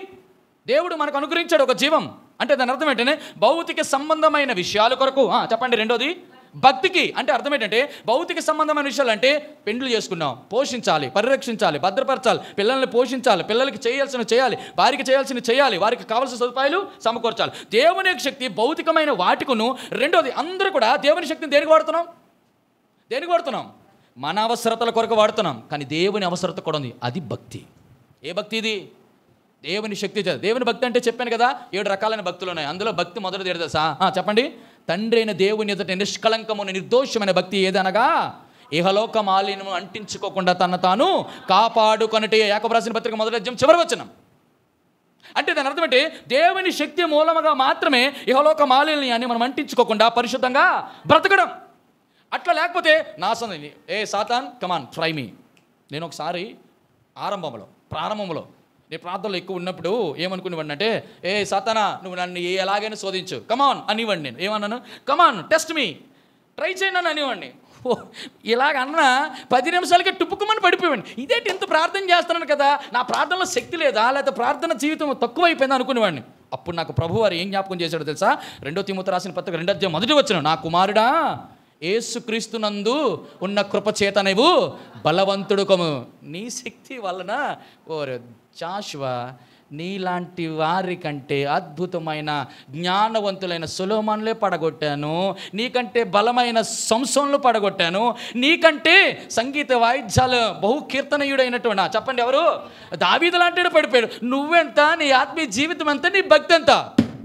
[SPEAKER 1] దేవుడు మనకు అనుగ్రహించాడు ఒక జీవం. అంటే దాని అర్థం ఏంటంటే భౌతిక సంబంధమైన విషయాల కొరకు. చెప్పండి. రెండోది భక్తికి. అంటే అర్థం ఏంటంటే భౌతిక సంబంధమైన విషయాలు అంటే పెండ్లు చేసుకున్నాం, పోషించాలి, పరిరక్షించాలి, భద్రపరచాలి, పిల్లల్ని పోషించాలి, పిల్లలకి చేయాల్సిన చేయాలి, వారికి చేయాల్సిన చేయాలి, వారికి కావాల్సిన సదుపాయాలు సమకూర్చాలి. దేవుని శక్తి భౌతికమైన వాటికును. రెండోది, అందరూ కూడా దేవుని శక్తిని దేనికి వాడుతున్నాం? మన అవసరతల కొరకు వాడుతున్నాం. కానీ దేవుని అవసరత కూడా ఉంది, అది భక్తి. ఏ భక్తి ఇది? దేవుని శక్తి. దేవుని భక్తి అంటే చెప్పాను కదా, 7 రకాలైన భక్తులు ఉన్నాయి. అందులో భక్తి మొదటిది ఏంటో తెలుసా? చెప్పండి. తండ్రి అయిన దేవుని ఎదుట నిష్కళంకమును నిర్దోషమైన భక్తి ఏదనగా ఇహలోక మాలిన్యము అంటించుకోకుండా తన తాను కాపాడుకొనటే. యాకోబు రాసిన పత్రిక 1వ అధ్యాయం చివరి వచనం. అంటే దాని అర్థం అంటే దేవుని శక్తి మూలముగా మాత్రమే ఇహలోక మాలిన్యాన్ని మనం అంటించుకోకుండా పరిశుద్ధంగా బ్రతకడం. అట్లా లేకపోతే నాశనం. సాతాన్ కమాన్ ట్రై మీ. నేను ఒకసారి ప్రారంభంలో నేను ప్రార్థనలో ఎక్కువ ఉన్నప్పుడు ఏమనుకునేవాడిని అంటే, సాతానా నువ్వు నన్ను ఎలాగైనా శోధించు, కమాన్ అనేవాడిని. నేను ఏమన్నాను? కమాన్ టెస్ట్ మీ, ట్రై చేయను అనేవాడిని. ఇలాగ అన్న 10 నిమిషాలకే టుప్పుకుమని పడిపోయాడు. ఇదేంటి ఇంత ప్రార్థన చేస్తున్నాను కదా, నా ప్రార్థనలో శక్తి లేదా, లేకపోతే ప్రార్థన జీవితం తక్కువైపోయింది అనుకునేవాడిని. అప్పుడు నాకు ప్రభువారు ఏం జ్ఞాపకం చేశాడో తెలుసా? 2 తిమోతి రాసిన పత్రిక 2వ అధ్యాయం 1వ వచనం. నా కుమారుడా, యేసుక్రీస్తునందు ఉన్న కృపచేత నీవు బలవంతుడు కము. నీ శక్తి వలన జాషువా నీలాంటి వారి కంటే అద్భుతమైన జ్ఞానవంతులైన సొలొమోనులే పడగొట్టాను, నీకంటే బలమైన సంసోన్లు పడగొట్టాను, నీకంటే సంగీత వాయిద్యాలు బహు కీర్తనీయుడైనటువంటి చెప్పండి ఎవరు? దావీదు లాంటి పడిపోయాడు. నువ్వెంత, నీ ఆత్మీయ జీవితం ఎంత, నీ భక్తి ఎంత?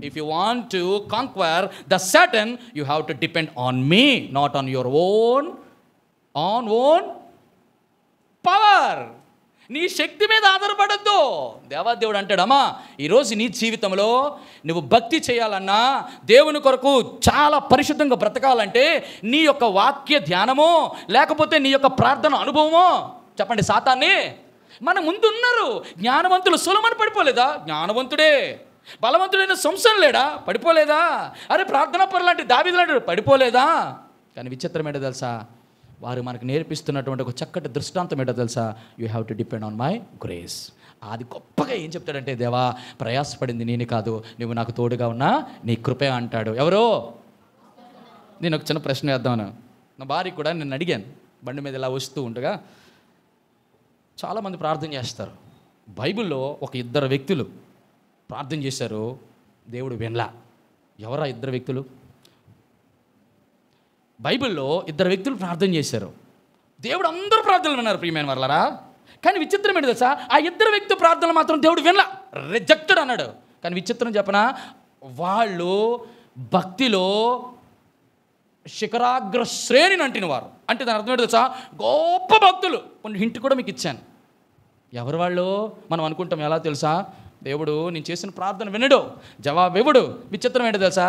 [SPEAKER 1] If you want to conquer the Satan, you have to depend on me, not on your own power. నీ శక్తి మీద ఆధారపడద్దు. దేవాదేవుడు అంటాడమ్మా, ఈరోజు నీ జీవితంలో నువ్వు భక్తి చేయాలన్నా, దేవుని కొరకు చాలా పరిశుద్ధంగా బ్రతకాలంటే నీ యొక్క వాక్య ధ్యానమో లేకపోతే నీ యొక్క ప్రార్థన అనుభవమో, చెప్పండి, సాతాన్ని మన ముందు ఉన్నారు. జ్ఞానవంతులు సొలొమోను పడిపోలేదా? జ్ఞానవంతుడే. బలవంతుడైన సంసోను లేడా? పడిపోలేదా? అరే ప్రార్థనా పరులు లాంటి దావీదు లాంటి పడిపోలేదా? కానీ విచిత్రం ఏంటో తెలుసా? వారు మనకు నేర్పిస్తున్నటువంటి ఒక చక్కటి దృష్టాంతం ఏంటో తెలుసా? You have to depend on my grace. అది గొప్పగా ఏం చెప్తాడంటే, దేవా ప్రయాసపడింది నేను కాదు, నువ్వు నాకు తోడుగా ఉన్నా నీ కృపే అంటాడు. ఎవరో? నేను ఒక చిన్న ప్రశ్న వేద్దాను. నా భార్య కూడా నేను అడిగాను, బండి మీద ఇలా వస్తూ ఉండగా చాలామంది ప్రార్థన చేస్తారు. బైబిల్లో ఒక ఇద్దరు వ్యక్తులు ప్రార్థన చేశారు, దేవుడు వినలా. ఎవరా ఇద్దరు వ్యక్తులు? బైబిల్లో ఇద్దరు వ్యక్తులు ప్రార్థన చేశారు, దేవుడు అందరూ ప్రార్థనలు విన్నారు ప్రియమైన వాళ్ళరా. కానీ విచిత్రం ఏంటి తెలుసా? ఆ ఇద్దరు వ్యక్తుల ప్రార్థనలు మాత్రం దేవుడు వినలా, రిజెక్టెడ్ అన్నాడు. కానీ విచిత్రం చెప్పనా, వాళ్ళు భక్తిలో శిఖరాగ్ర శ్రేణిని అంటిన వారు. అంటే దాని అర్థం ఏంటి తెలుసా? గొప్ప భక్తులు. కొన్ని హింట్ కూడా మీకు ఇచ్చాను. ఎవరు వాళ్ళు? మనం అనుకుంటాం ఎలా తెలుసా? దేవుడు నేను చేసిన ప్రార్థన వినడు, జవాబు ఇవ్వడు. విచిత్రం ఏంటో తెలుసా?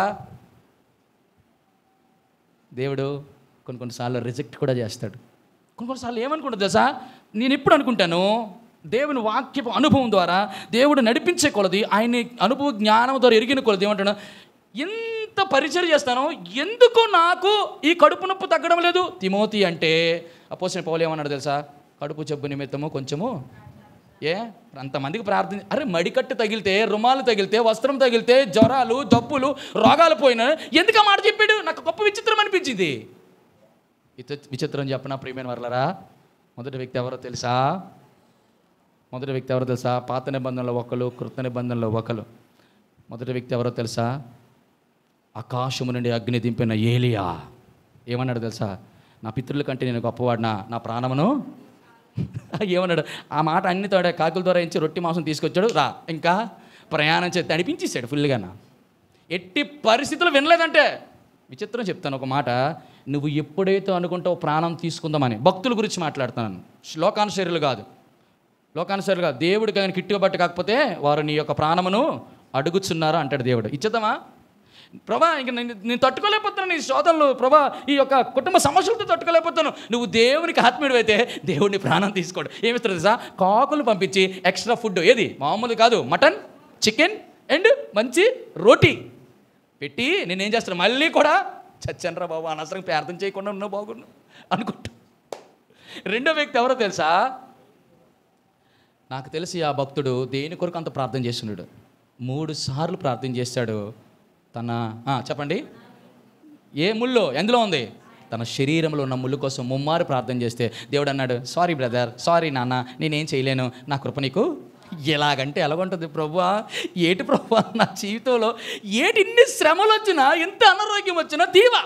[SPEAKER 1] దేవుడు కొన్నిసార్లు రిజెక్ట్ కూడా చేస్తాడు. కొన్నిసార్లు ఏమనుకుంటుంది తెలుసా? నేను ఎప్పుడు అనుకుంటాను, దేవుని వాక్యపు అనుభవం ద్వారా దేవుడు నడిపించే కొలది, ఆయన అనుభవ జ్ఞానం ద్వారా ఎరిగిన కొలది ఏమంటాడు, ఎంత పరిచయం చేస్తానో ఎందుకు నాకు ఈ కడుపు నొప్పి తగ్గడం లేదు? తిమోతి అంటే అపోస్తలుడైన పౌలు ఏమన్నాడు తెలుసా? కడుపు జబ్బు నిమిత్తము కొంచెము అంతమందికి ప్రార్థన. అరే మడికట్టు తగిలితే, రుమాలు తగిలితే, వస్త్రం తగిలితే, జ్వరాలు, జబ్బులు, రోగాలు పోయినా ఎందుకు ఆ మాట చెప్పాడు? నాకు గొప్ప విచిత్రం అనిపించింది. విచిత్రం చెప్పనా ప్రియమైన వర్లరా? మొదటి వ్యక్తి ఎవరో తెలుసా? పాత నిబంధనలో ఒకరు, కృత నిబంధనలో ఒకరు. మొదటి వ్యక్తి ఎవరో తెలుసా? ఆకాశము నుండి అగ్ని దింపిన ఏలియా. ఏమన్నాడు తెలుసా? నా పితరుల కంటే నేను గొప్పవాడినా, నా ప్రాణమును ఏమన్నాడు? ఆ మాట అన్ని తోడే కాకుల ద్వారా ఇచ్చి రొట్టి మాంసం తీసుకొచ్చాడు, రా ఇంకా ప్రయాణం చేస్తే అనిపించేశాడు ఫుల్గా. ఎట్టి పరిస్థితులు వినలేదంటే. విచిత్రం చెప్తాను ఒక మాట, నువ్వు ఎప్పుడైతే అనుకుంటావు ప్రాణం తీసుకుందామని, భక్తుల గురించి మాట్లాడుతున్నాను, లోకానుసరులు కాదు. దేవుడికి ఆయన కిట్టుబట్టి కాకపోతే వారు నీ యొక్క ప్రాణమును అడుగుచున్నారా అంటాడు దేవుడు. ఇచ్చేద్దామా? ప్రభా ఇంక నేను తట్టుకోలేకపోతున్నాను నీ శోధనలు, ప్రభా ఈ యొక్క కుటుంబ సమస్యలతో తట్టుకోలేకపోతాను. నువ్వు దేవునికి ఆత్మీయుడు అయితే దేవుడిని ప్రాణం తీసుకోడు. ఏమిస్తారు తెలుసా? కాకులు పంపించి ఎక్స్ట్రా ఫుడ్, ఏది మామూలు కాదు, మటన్, చికెన్ అండ్ మంచి రోటీ పెట్టి నేనేం చేస్తాను, మళ్ళీ కూడా చచ్చనరా బాబు అనవసరం ప్రార్థన చేయకుండా ఉన్నావు బాగున్నావు అనుకుంటా. రెండో వ్యక్తి ఎవరో తెలుసా? నాకు తెలిసి ఆ భక్తుడు దేని కొరకు అంత ప్రార్థన చేస్తున్నాడు. 3 సార్లు ప్రార్థన చేశాడు. చెప్పండి, ఏ ముళ్ళు ఎందులో ఉంది? తన శరీరంలో ఉన్న ముళ్ళు కోసం ముమ్మారు ప్రార్థన చేస్తే దేవుడు అన్నాడు, సారీ బ్రదర్, సారీ నాన్న, నేనేం చేయలేను, నా కృప నీకు. ఎలాగంటే ఎలాగుంటుంది ప్రభువా? ఏటి ప్రభువా నా జీవితంలో ఇన్ని శ్రమలు వచ్చినా, ఎంత అనారోగ్యం వచ్చినా దీవా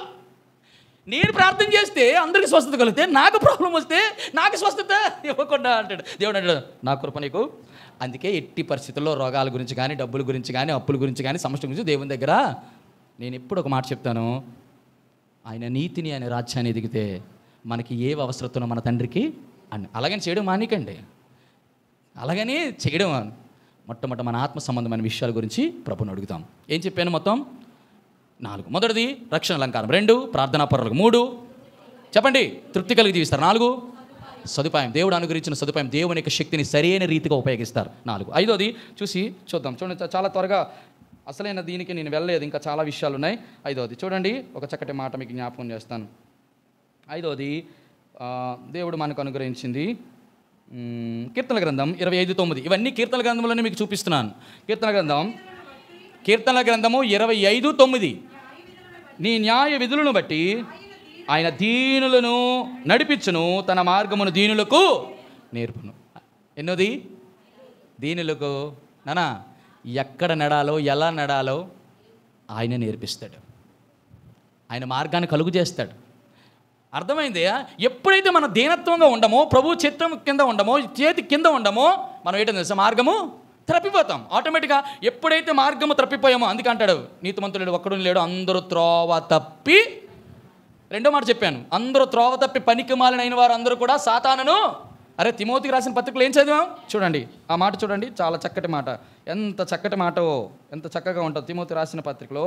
[SPEAKER 1] నేను ప్రార్థన చేస్తే అందరికీ స్వస్థత కలిగితే, నాకు ప్రాబ్లం వస్తే నాకు స్వస్థత ఇవ్వకుండా అంటాడు దేవుడు. అంటాడు నా కృప నీకు. అందుకే ఎట్టి పరిస్థితుల్లో రోగాల గురించి కానీ, డబ్బుల గురించి కానీ, అప్పుల గురించి కానీ, సమస్య గురించి దేవుని దగ్గర నేను ఎప్పుడు ఒక మాట చెప్తాను, ఆయన నీతిని, ఆయన రాజ్యాన్ని ఎదిగితే మనకి ఏ అవసరతనో మన తండ్రికి అని. అలాగని చేయడం మానికండి, అలాగని చేయడం మొట్టమొదటి మన ఆత్మ సంబంధమైన విషయాల గురించి ప్రభుని అడుగుతాం. ఏం చెప్పాను? మొత్తం 4. మొదటిది రక్షణ అలంకారం, 2 ప్రార్థనా పరులకు, 3 చెప్పండి తృప్తి కలిగి జీవిస్తారు, 4 సదుపాయం, దేవుడు అనుగ్రహించిన సదుపాయం, దేవుని యొక్క శక్తిని సరైన రీతిగా ఉపయోగిస్తారు, 4. 5వది చూద్దాం. చూడండి, చాలా త్వరగా అసలైన దీనికి నేను వెళ్ళలేదు, ఇంకా చాలా విషయాలు ఉన్నాయి. 5వది చూడండి, ఒక చక్కటి మాట మీకు జ్ఞాపకం చేస్తాను. 5వది దేవుడు మనకు అనుగ్రహించింది కీర్తన గ్రంథం 25:9. ఇవన్నీ కీర్తన గ్రంథంలోనే మీకు చూపిస్తున్నాను. కీర్తన గ్రంథము 25:9. నీ న్యాయ విధులను బట్టి ఆయన దీనులను నడిపించును, తన మార్గమును దీనులకు నేర్పును. ఎన్నోది? దీనులకు నానా ఎక్కడ నడాలో ఎలా నడాలో ఆయన నేర్పిస్తాడు. ఆయన మార్గాన్ని కలుగు చేస్తాడు. అర్థమైంది? ఎప్పుడైతే మనం దీనత్వంగా ఉండమో, ప్రభు చిత్తం కింద ఉండమో, చేతి కింద ఉండమో, మనం ఏంటో తెలుసా, మార్గము త్రప్పిపోతాం ఆటోమేటిక్గా. ఎప్పుడైతే మార్గము త్రప్పిపోయామో, అందుకే అంటాడు నీతిమంతుడు లేడు ఒక్కడు లేడు, అందరూ త్రోవ తప్పి, రెండో మాట చెప్పాను, అందరూ త్రోవ తప్పి పనికి మాలినైన వారు అందరూ కూడా సాతానును. అరే తిమోతికి రాసిన పత్రికలు ఏం చదివాం చూడండి, ఆ మాట చూడండి, చాలా చక్కటి మాట, ఎంత చక్కటి మాటో, ఎంత చక్కగా ఉంటుందో. తిమోతి రాసిన పత్రికలో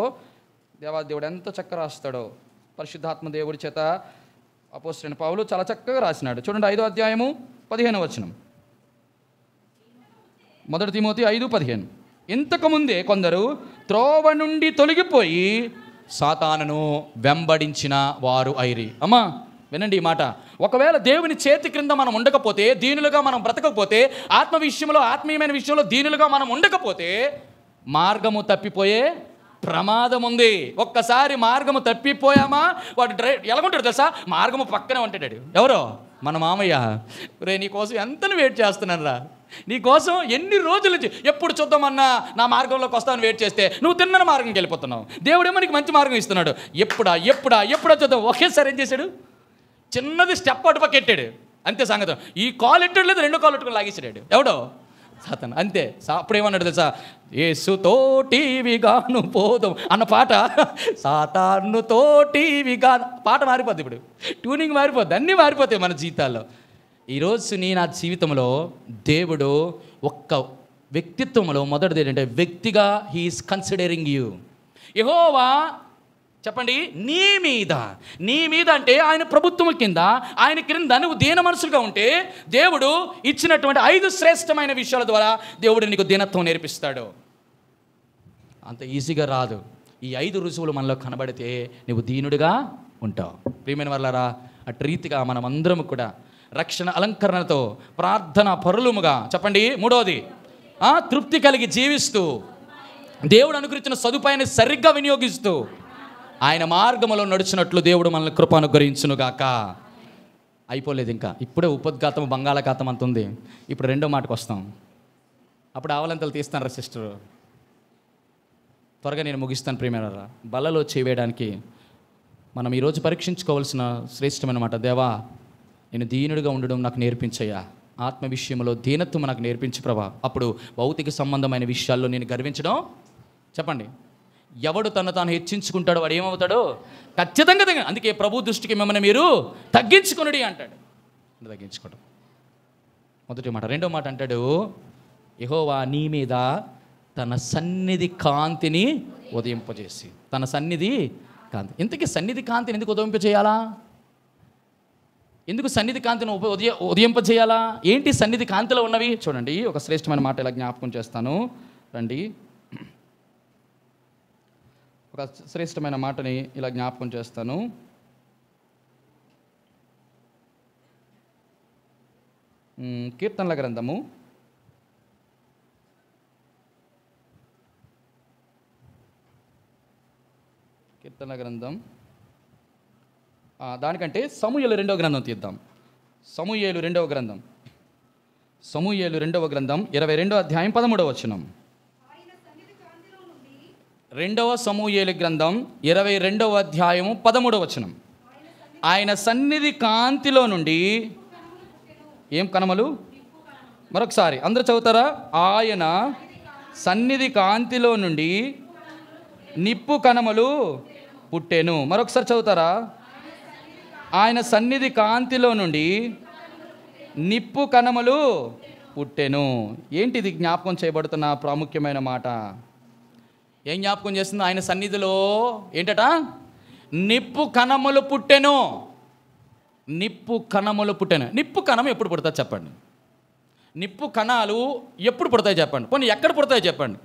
[SPEAKER 1] దేవాదేవుడు ఎంత చక్కగా రాస్తాడో, పరిశుద్ధాత్మ దేవుడి చేత అపోస్తలుడైన పౌలు చాలా చక్కగా రాసినాడు. చూడండి 5వ అధ్యాయము 15వ వచనం. 1 తిమోతి 5:15. ఇంతకుముందే కొందరు త్రోవ నుండి తొలగిపోయి సాతానును వెంబడించిన వారు ఐరి. అమ్మా వినండి ఈ మాట. ఒకవేళ దేవుని చేతి క్రింద మనం ఉండకపోతే, దీనులుగా మనం బ్రతకపోతే, ఆత్మ విషయంలో, ఆత్మీయమైన విషయంలో దీనులుగా మనం ఉండకపోతే మార్గము తప్పిపోయే ప్రమాదం ఉంది. ఒక్కసారి మార్గము తప్పిపోయామా, వాడు ఎలాగుంటాడు తెలుసా, మార్గము పక్కనే ఉంటాడు. ఎవరో మన మామయ్య, రే నీకోసం ఎంతను వెయిట్ చేస్తున్నాను రా, నీకోసం ఎన్ని రోజుల నుంచి, ఎప్పుడు చూద్దామన్నా నా మార్గంలోకి వస్తామని వెయిట్ చేస్తే నువ్వు తిన్న మార్గంకి వెళ్ళిపోతున్నావు. దేవుడేమో నీకు మంచి మార్గం ఇస్తున్నాడు. ఎప్పుడా చూద్దాం. ఒకేసారి ఏం చేశాడు, చిన్నది స్టెప్ అటు పక్క ఎట్టాడు, అంతే సంగతి. ఈ కాలు ఎట్టాడు లేదు, 2 కాలు ఎట్టుకుని లాగేసాడు. ఎవడో సాతాను, అంతే. అప్పుడు ఏమన్నాడు తెలుసా, యేసుతోటివిగాను పోదాం అన్న పాట సాతానుతోటివిగా పాట మారిపోద్ది. ఇప్పుడు ట్యూనింగ్ మారిపోద్ది, అన్నీ మారిపోతాయి మన జీవితాల్లో. ఈరోజు నా జీవితంలో దేవుడు ఒక్క వ్యక్తిత్వంలో మొదటిది ఏంటంటే, వ్యక్తిగా హీఈస్ కన్సిడరింగ్ యూ. యెహోవా చెప్పండి, నీ మీద అంటే ఆయన ప్రభుత్వం కింద, ఆయన క్రింద నువ్వు దీన మనసులుగా ఉంటే, దేవుడు ఇచ్చినటువంటి 5 శ్రేష్టమైన విషయాల ద్వారా దేవుడు నీకు దీనత్వం నేర్పిస్తాడు. అంత ఈజీగా రాదు. ఈ 5 రుజువులు మనలో కనబడితే నువ్వు దీనుడిగా ఉంటావు. ప్రియమైన వాళ్ళారా, అటు రీతిగా మనం అందరం కూడా రక్షణ అలంకరణతో ప్రార్థన పరులుముగా, చెప్పండి మూడవది, తృప్తి కలిగి జీవిస్తూ, దేవుడు అనుగ్రహించిన సదుపాయాన్ని సరిగ్గా వినియోగిస్తూ, ఆయన మార్గములో నడుచున్నట్లు దేవుడు మనల్ని కృప అనుగ్రహించునుగాక. అయిపోలేదు ఇంకా, ఇప్పుడే ఉపోద్ఘాతం బంగాళాఖాతం అంత ఉంది. ఇప్పుడు రెండో మాటకు వస్తాం. అప్పుడు ఆవలంతలు తీస్తాను రా సిస్టర్, త్వరగా నేను ముగిస్తాను. ప్రియమైన బలలో చేయడానికి మనం ఈరోజు పరీక్షించుకోవాల్సిన శ్రేష్టమైన మాట, దేవా నేను దీనుడిగా ఉండడం నాకు నేర్పించయ్యా, ఆత్మ విషయంలో దీనత్వం నాకు నేర్పించు ప్రభా. అప్పుడు భౌతిక సంబంధమైన విషయాల్లో నేను గర్వించడం, చెప్పండి, ఎవడు తను తాను హెచ్చించుకుంటాడో వాడు ఏమవుతాడో ఖచ్చితంగా తగ్గ. అందుకే ప్రభు దృష్టికి మిమ్మల్ని మీరు తగ్గించుకునుడి అంటాడు. తగ్గించుకోవడం మొదటి మాట. రెండో మాట అంటాడు, యెహోవా నీ మీద తన సన్నిధి కాంతిని ఉదయింపజేసి. తన సన్నిధి కాంతి. ఇంతకీ సన్నిధి కాంతిని ఎందుకు ఉదయింపజేయాలా? ఎందుకు సన్నిధి కాంతిని ఉదయింపజేయాలా? ఏంటి సన్నిధి కాంతిలో ఉన్నవి? చూడండి, ఒక శ్రేష్టమైన మాట ఇలా జ్ఞాపకం చేస్తాను రండి. ఒక శ్రేష్టమైన మాటని ఇలా జ్ఞాపకం చేస్తాను. కీర్తనల గ్రంథము 2వ గ్రంథం తీద్దాం. సమూయేలు 2వ గ్రంథం 22వ అధ్యాయం 13వ వచనం. 2వ సమూయేలు గ్రంథం 22వ అధ్యాయం 13వ వచనం. ఆయన సన్నిధి కాంతిలో నుండి ఏం కనమలు? మరొకసారి అందరూ చదువుతారా? ఆయన సన్నిధి కాంతిలో నుండి నిప్పు కణములు పుట్టెను. మరొకసారి చదువుతారా? ఆయన సన్నిధి కాంతిలో నుండి నిప్పు కణములు పుట్టెను. ఏంటిది జ్ఞాపకం చేయబడుతున్న ప్రాముఖ్యమైన మాట? ఏం జ్ఞాపకం చేస్తుంది? ఆయన సన్నిధిలో ఏంటట? నిప్పు కణములు పుట్టెను. నిప్పు కణములు పుట్టెను. నిప్పు కణం ఎప్పుడు పుడతాయి చెప్పండి? నిప్పు కణాలు ఎప్పుడు పుడతాయి చెప్పండి? పోనీ ఎక్కడ పుడతాయి చెప్పండి?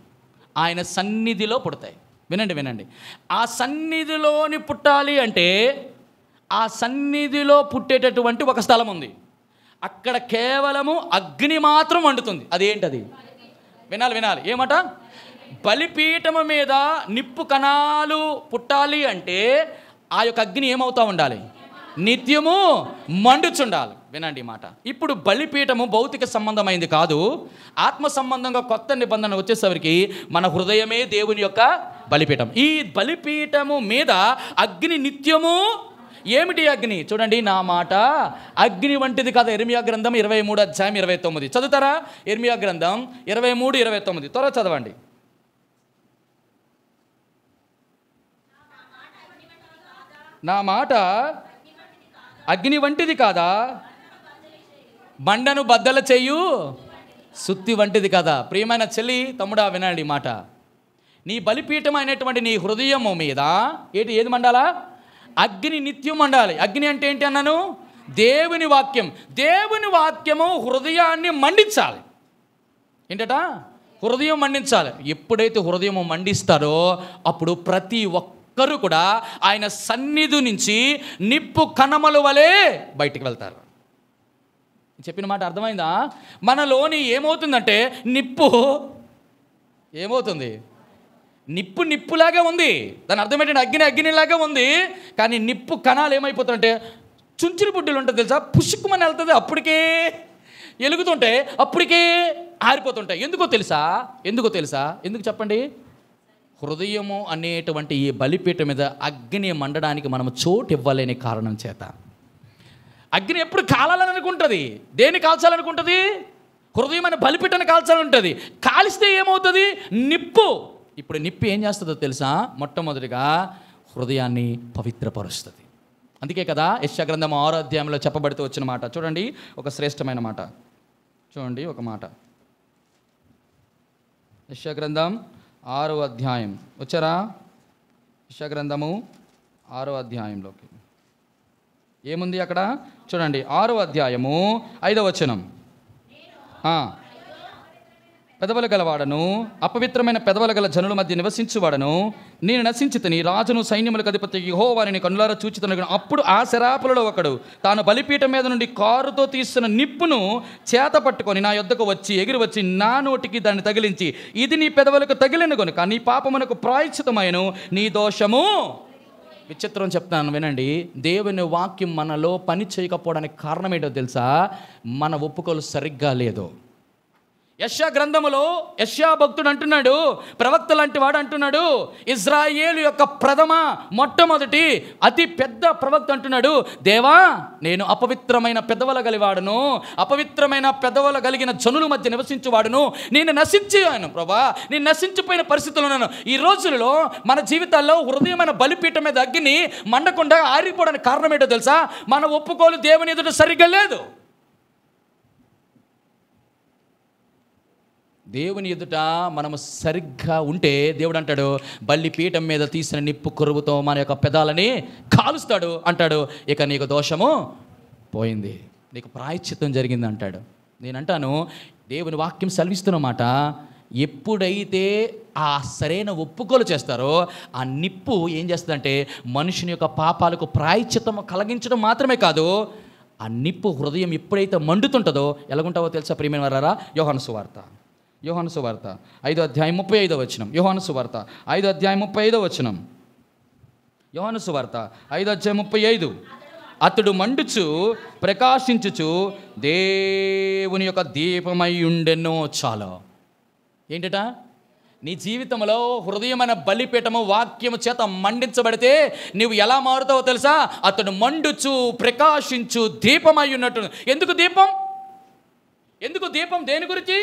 [SPEAKER 1] ఆయన సన్నిధిలో పుడతాయి. వినండి, ఆ సన్నిధిలోని పుట్టాలి అంటే ఆ సన్నిధిలో పుట్టేటటువంటి ఒక స్థలం ఉంది. అక్కడ కేవలము అగ్ని మాత్రం వండుతుంది. అదేంటది? వినాలి. ఏమాట? బలిపీఠము మీద నిప్పు కణాలు పుట్టాలి అంటే ఆ యొక్క అగ్ని ఏమవుతూ ఉండాలి? నిత్యము మండుచుండాలి. వినండి ఈ మాట. ఇప్పుడు బలిపీఠము భౌతిక సంబంధమైంది కాదు, ఆత్మ సంబంధంగా కొత్త నిబంధన వచ్చేసరికి మన హృదయమే దేవుని యొక్క బలిపీఠం. ఈ బలిపీఠము మీద అగ్ని నిత్యము. ఏమిటి అగ్ని? చూడండి, నా మాట అగ్ని వంటిది కదా. ఇర్మియా గ్రంథం 23:29 చదువుతారా? ఇర్మియా గ్రంథం 23:29 త్వరగా చదవండి. నా మాట అగ్ని వంటిది కాదా, బండను బద్దల చేయు సుత్తి వంటిది కదా. ప్రియమైన చెల్లి, తమ్ముడా, వినండి మాట. నీ బలిపీఠం అయినటువంటి నీ హృదయము మీద ఏది మండాలా? అగ్ని నిత్యం మండాలి. అగ్ని అంటే ఏంటి అన్నాను? దేవుని వాక్యం. దేవుని వాక్యము హృదయాన్ని మండించాలి. ఏంటట? హృదయం మండించాలి. ఎప్పుడైతే హృదయం మండిస్తారో అప్పుడు ప్రతి ఒక్కరు కూడా ఆయన సన్నిధి నుంచి నిప్పు కణముల వలె బయటికి వెళ్తారు. చెప్పిన మాట అర్థమైందా? మనలోని ఏమవుతుందంటే నిప్పు ఏమవుతుంది? నిప్పు నిప్పులాగా ఉంది. దాని అర్థం ఏంటంటే అగ్ని అగ్నిలాగా ఉంది. కానీ నిప్పు కణాలు ఏమైపోతుందంటే చుంచురు బుడ్డలు ఉంటుంది తెలుసా, పుష్కుమని వెళ్తుంది. అప్పటికే ఎలుగుతుంటే అప్పటికే ఆరిపోతుంటాయి. ఎందుకో తెలుసా? ఎందుకు చెప్పండి? హృదయము అనేటువంటి ఈ బలిపీఠం మీద అగ్ని మండడానికి మనము చోటు ఇవ్వలేని కారణం చేత. అగ్ని ఎప్పుడు కాలాలని అనుకుంటుంది. దేన్ని కాల్చాలనుకుంటుంది? హృదయం అనే బలిపీఠాన్ని కాల్చాలనుంటుంది. కాలిస్తే ఏమవుతుంది? నిప్పు. ఇప్పుడు నిప్పు ఏం చేస్తుందో తెలుసా? మొట్టమొదటిగా హృదయాన్ని పవిత్రపరుస్తుంది. అందుకే కదా యెషయా గ్రంథం 6వ అధ్యాయంలో చెప్పబడుతూ వచ్చిన మాట. చూడండి, ఒక శ్రేష్టమైన మాట. చూడండి ఒక మాట. యెషయా గ్రంథం 6వ అధ్యాయం. వచ్చారా? యెషయా గ్రంథము 6వ అధ్యాయంలోకి ఏముంది అక్కడ? చూడండి, 6వ అధ్యాయము 5వ వచనం. పెదవుల గలవాడను, అపవిత్రమైన పెదవుల గల జనుల మధ్య నివసించువాడను, నేను నశించితిని, రాజును సైన్యములకు అధిపతి యెహోవాని కనులారా చూచితను. అప్పుడు ఆ శరాపులలో ఒకడు తాను బలిపీఠం మీద నుండి కారుతో తీస్తున్న నిప్పును చేత పట్టుకొని నా యొద్దకు వచ్చి ఎగిరి వచ్చి నా నోటికి దాన్ని తగిలించి, ఇది నీ పెదవులకు తగిలిన గనుక నీ పాపమునకు ప్రాయశ్చితమైను, నీ దోషము. విచిత్రం చెప్తాను, వినండి. దేవుని వాక్యం మనలో పని చేయకపోవడానికి కారణం ఏంటో తెలుసా? మన ఒప్పుకోలు సరిగ్గా లేదు. యెషయా గ్రంథములో యెషయా భక్తుడు అంటున్నాడు, ప్రవక్త లాంటి వాడు అంటున్నాడు, ఇజ్రాయేలు యొక్క మొట్టమొదటి అతి పెద్ద ప్రవక్త అంటున్నాడు, దేవా నేను అపవిత్రమైన పెదవుల గలివాడును, అపవిత్రమైన పెదవుల కలిగిన జనుల మధ్య నివసించువాడును, నేను నశించాను ప్రభా, నేను నశించిపోయిన పరిస్థితుల్లో ఉన్నాను. ఈ రోజులలో మన జీవితాల్లో హృదయమైన బలిపీఠం మీద అగ్ని మండకుండా ఆరిపోవడానికి కారణం ఏంటో తెలుసా? మన ఒప్పుకోలు దేవుని ఎదుట సరిగ్గా లేదు. దేవుని ఎదుట మనము సరిగ్గా ఉంటే దేవుడు అంటాడు, బలిపీఠం మీద తీసిన నిప్పు కొరువుతో మన యొక్క పెదాలని కాలుస్తాడు అంటాడు. ఇక నీకు దోషము పోయింది, నీకు ప్రాయశ్చిత్తం జరిగింది అంటాడు. నేనంటాను, దేవుని వాక్యం సెలవిస్తున్నమాట, ఎప్పుడైతే ఆ సరైన ఒప్పుకోలు చేస్తారో ఆ నిప్పు ఏం చేస్తుందంటే మనుషుని యొక్క పాపాలకు ప్రాయశ్చిత్తం కలిగించడం మాత్రమే కాదు, ఆ నిప్పు హృదయం ఎప్పుడైతే మండుతుంటుందో ఎలాగుంటావో తెలుసా ప్రియమైన వారారా? యోహాను సువార్త 5వ అధ్యాయం 35వ వచనం. యోహాను సువార్త 5వ అధ్యాయం 35వ వచనం. యోహాను సువార్త 5వ అధ్యాయం 35. అతడు మండుచు ప్రకాశించుచు దేవుని యొక్క దీపమై ఉండెనో. చాలు. ఏంటట? నీ జీవితంలో హృదయమైన బలిపీఠము వాక్యము చేత మండించబడితే నువ్వు ఎలా మారుతావో తెలుసా? అతడు మండుచు ప్రకాశించు దీపమై ఉన్నట్టు. ఎందుకు దీపం? దేని గురించి?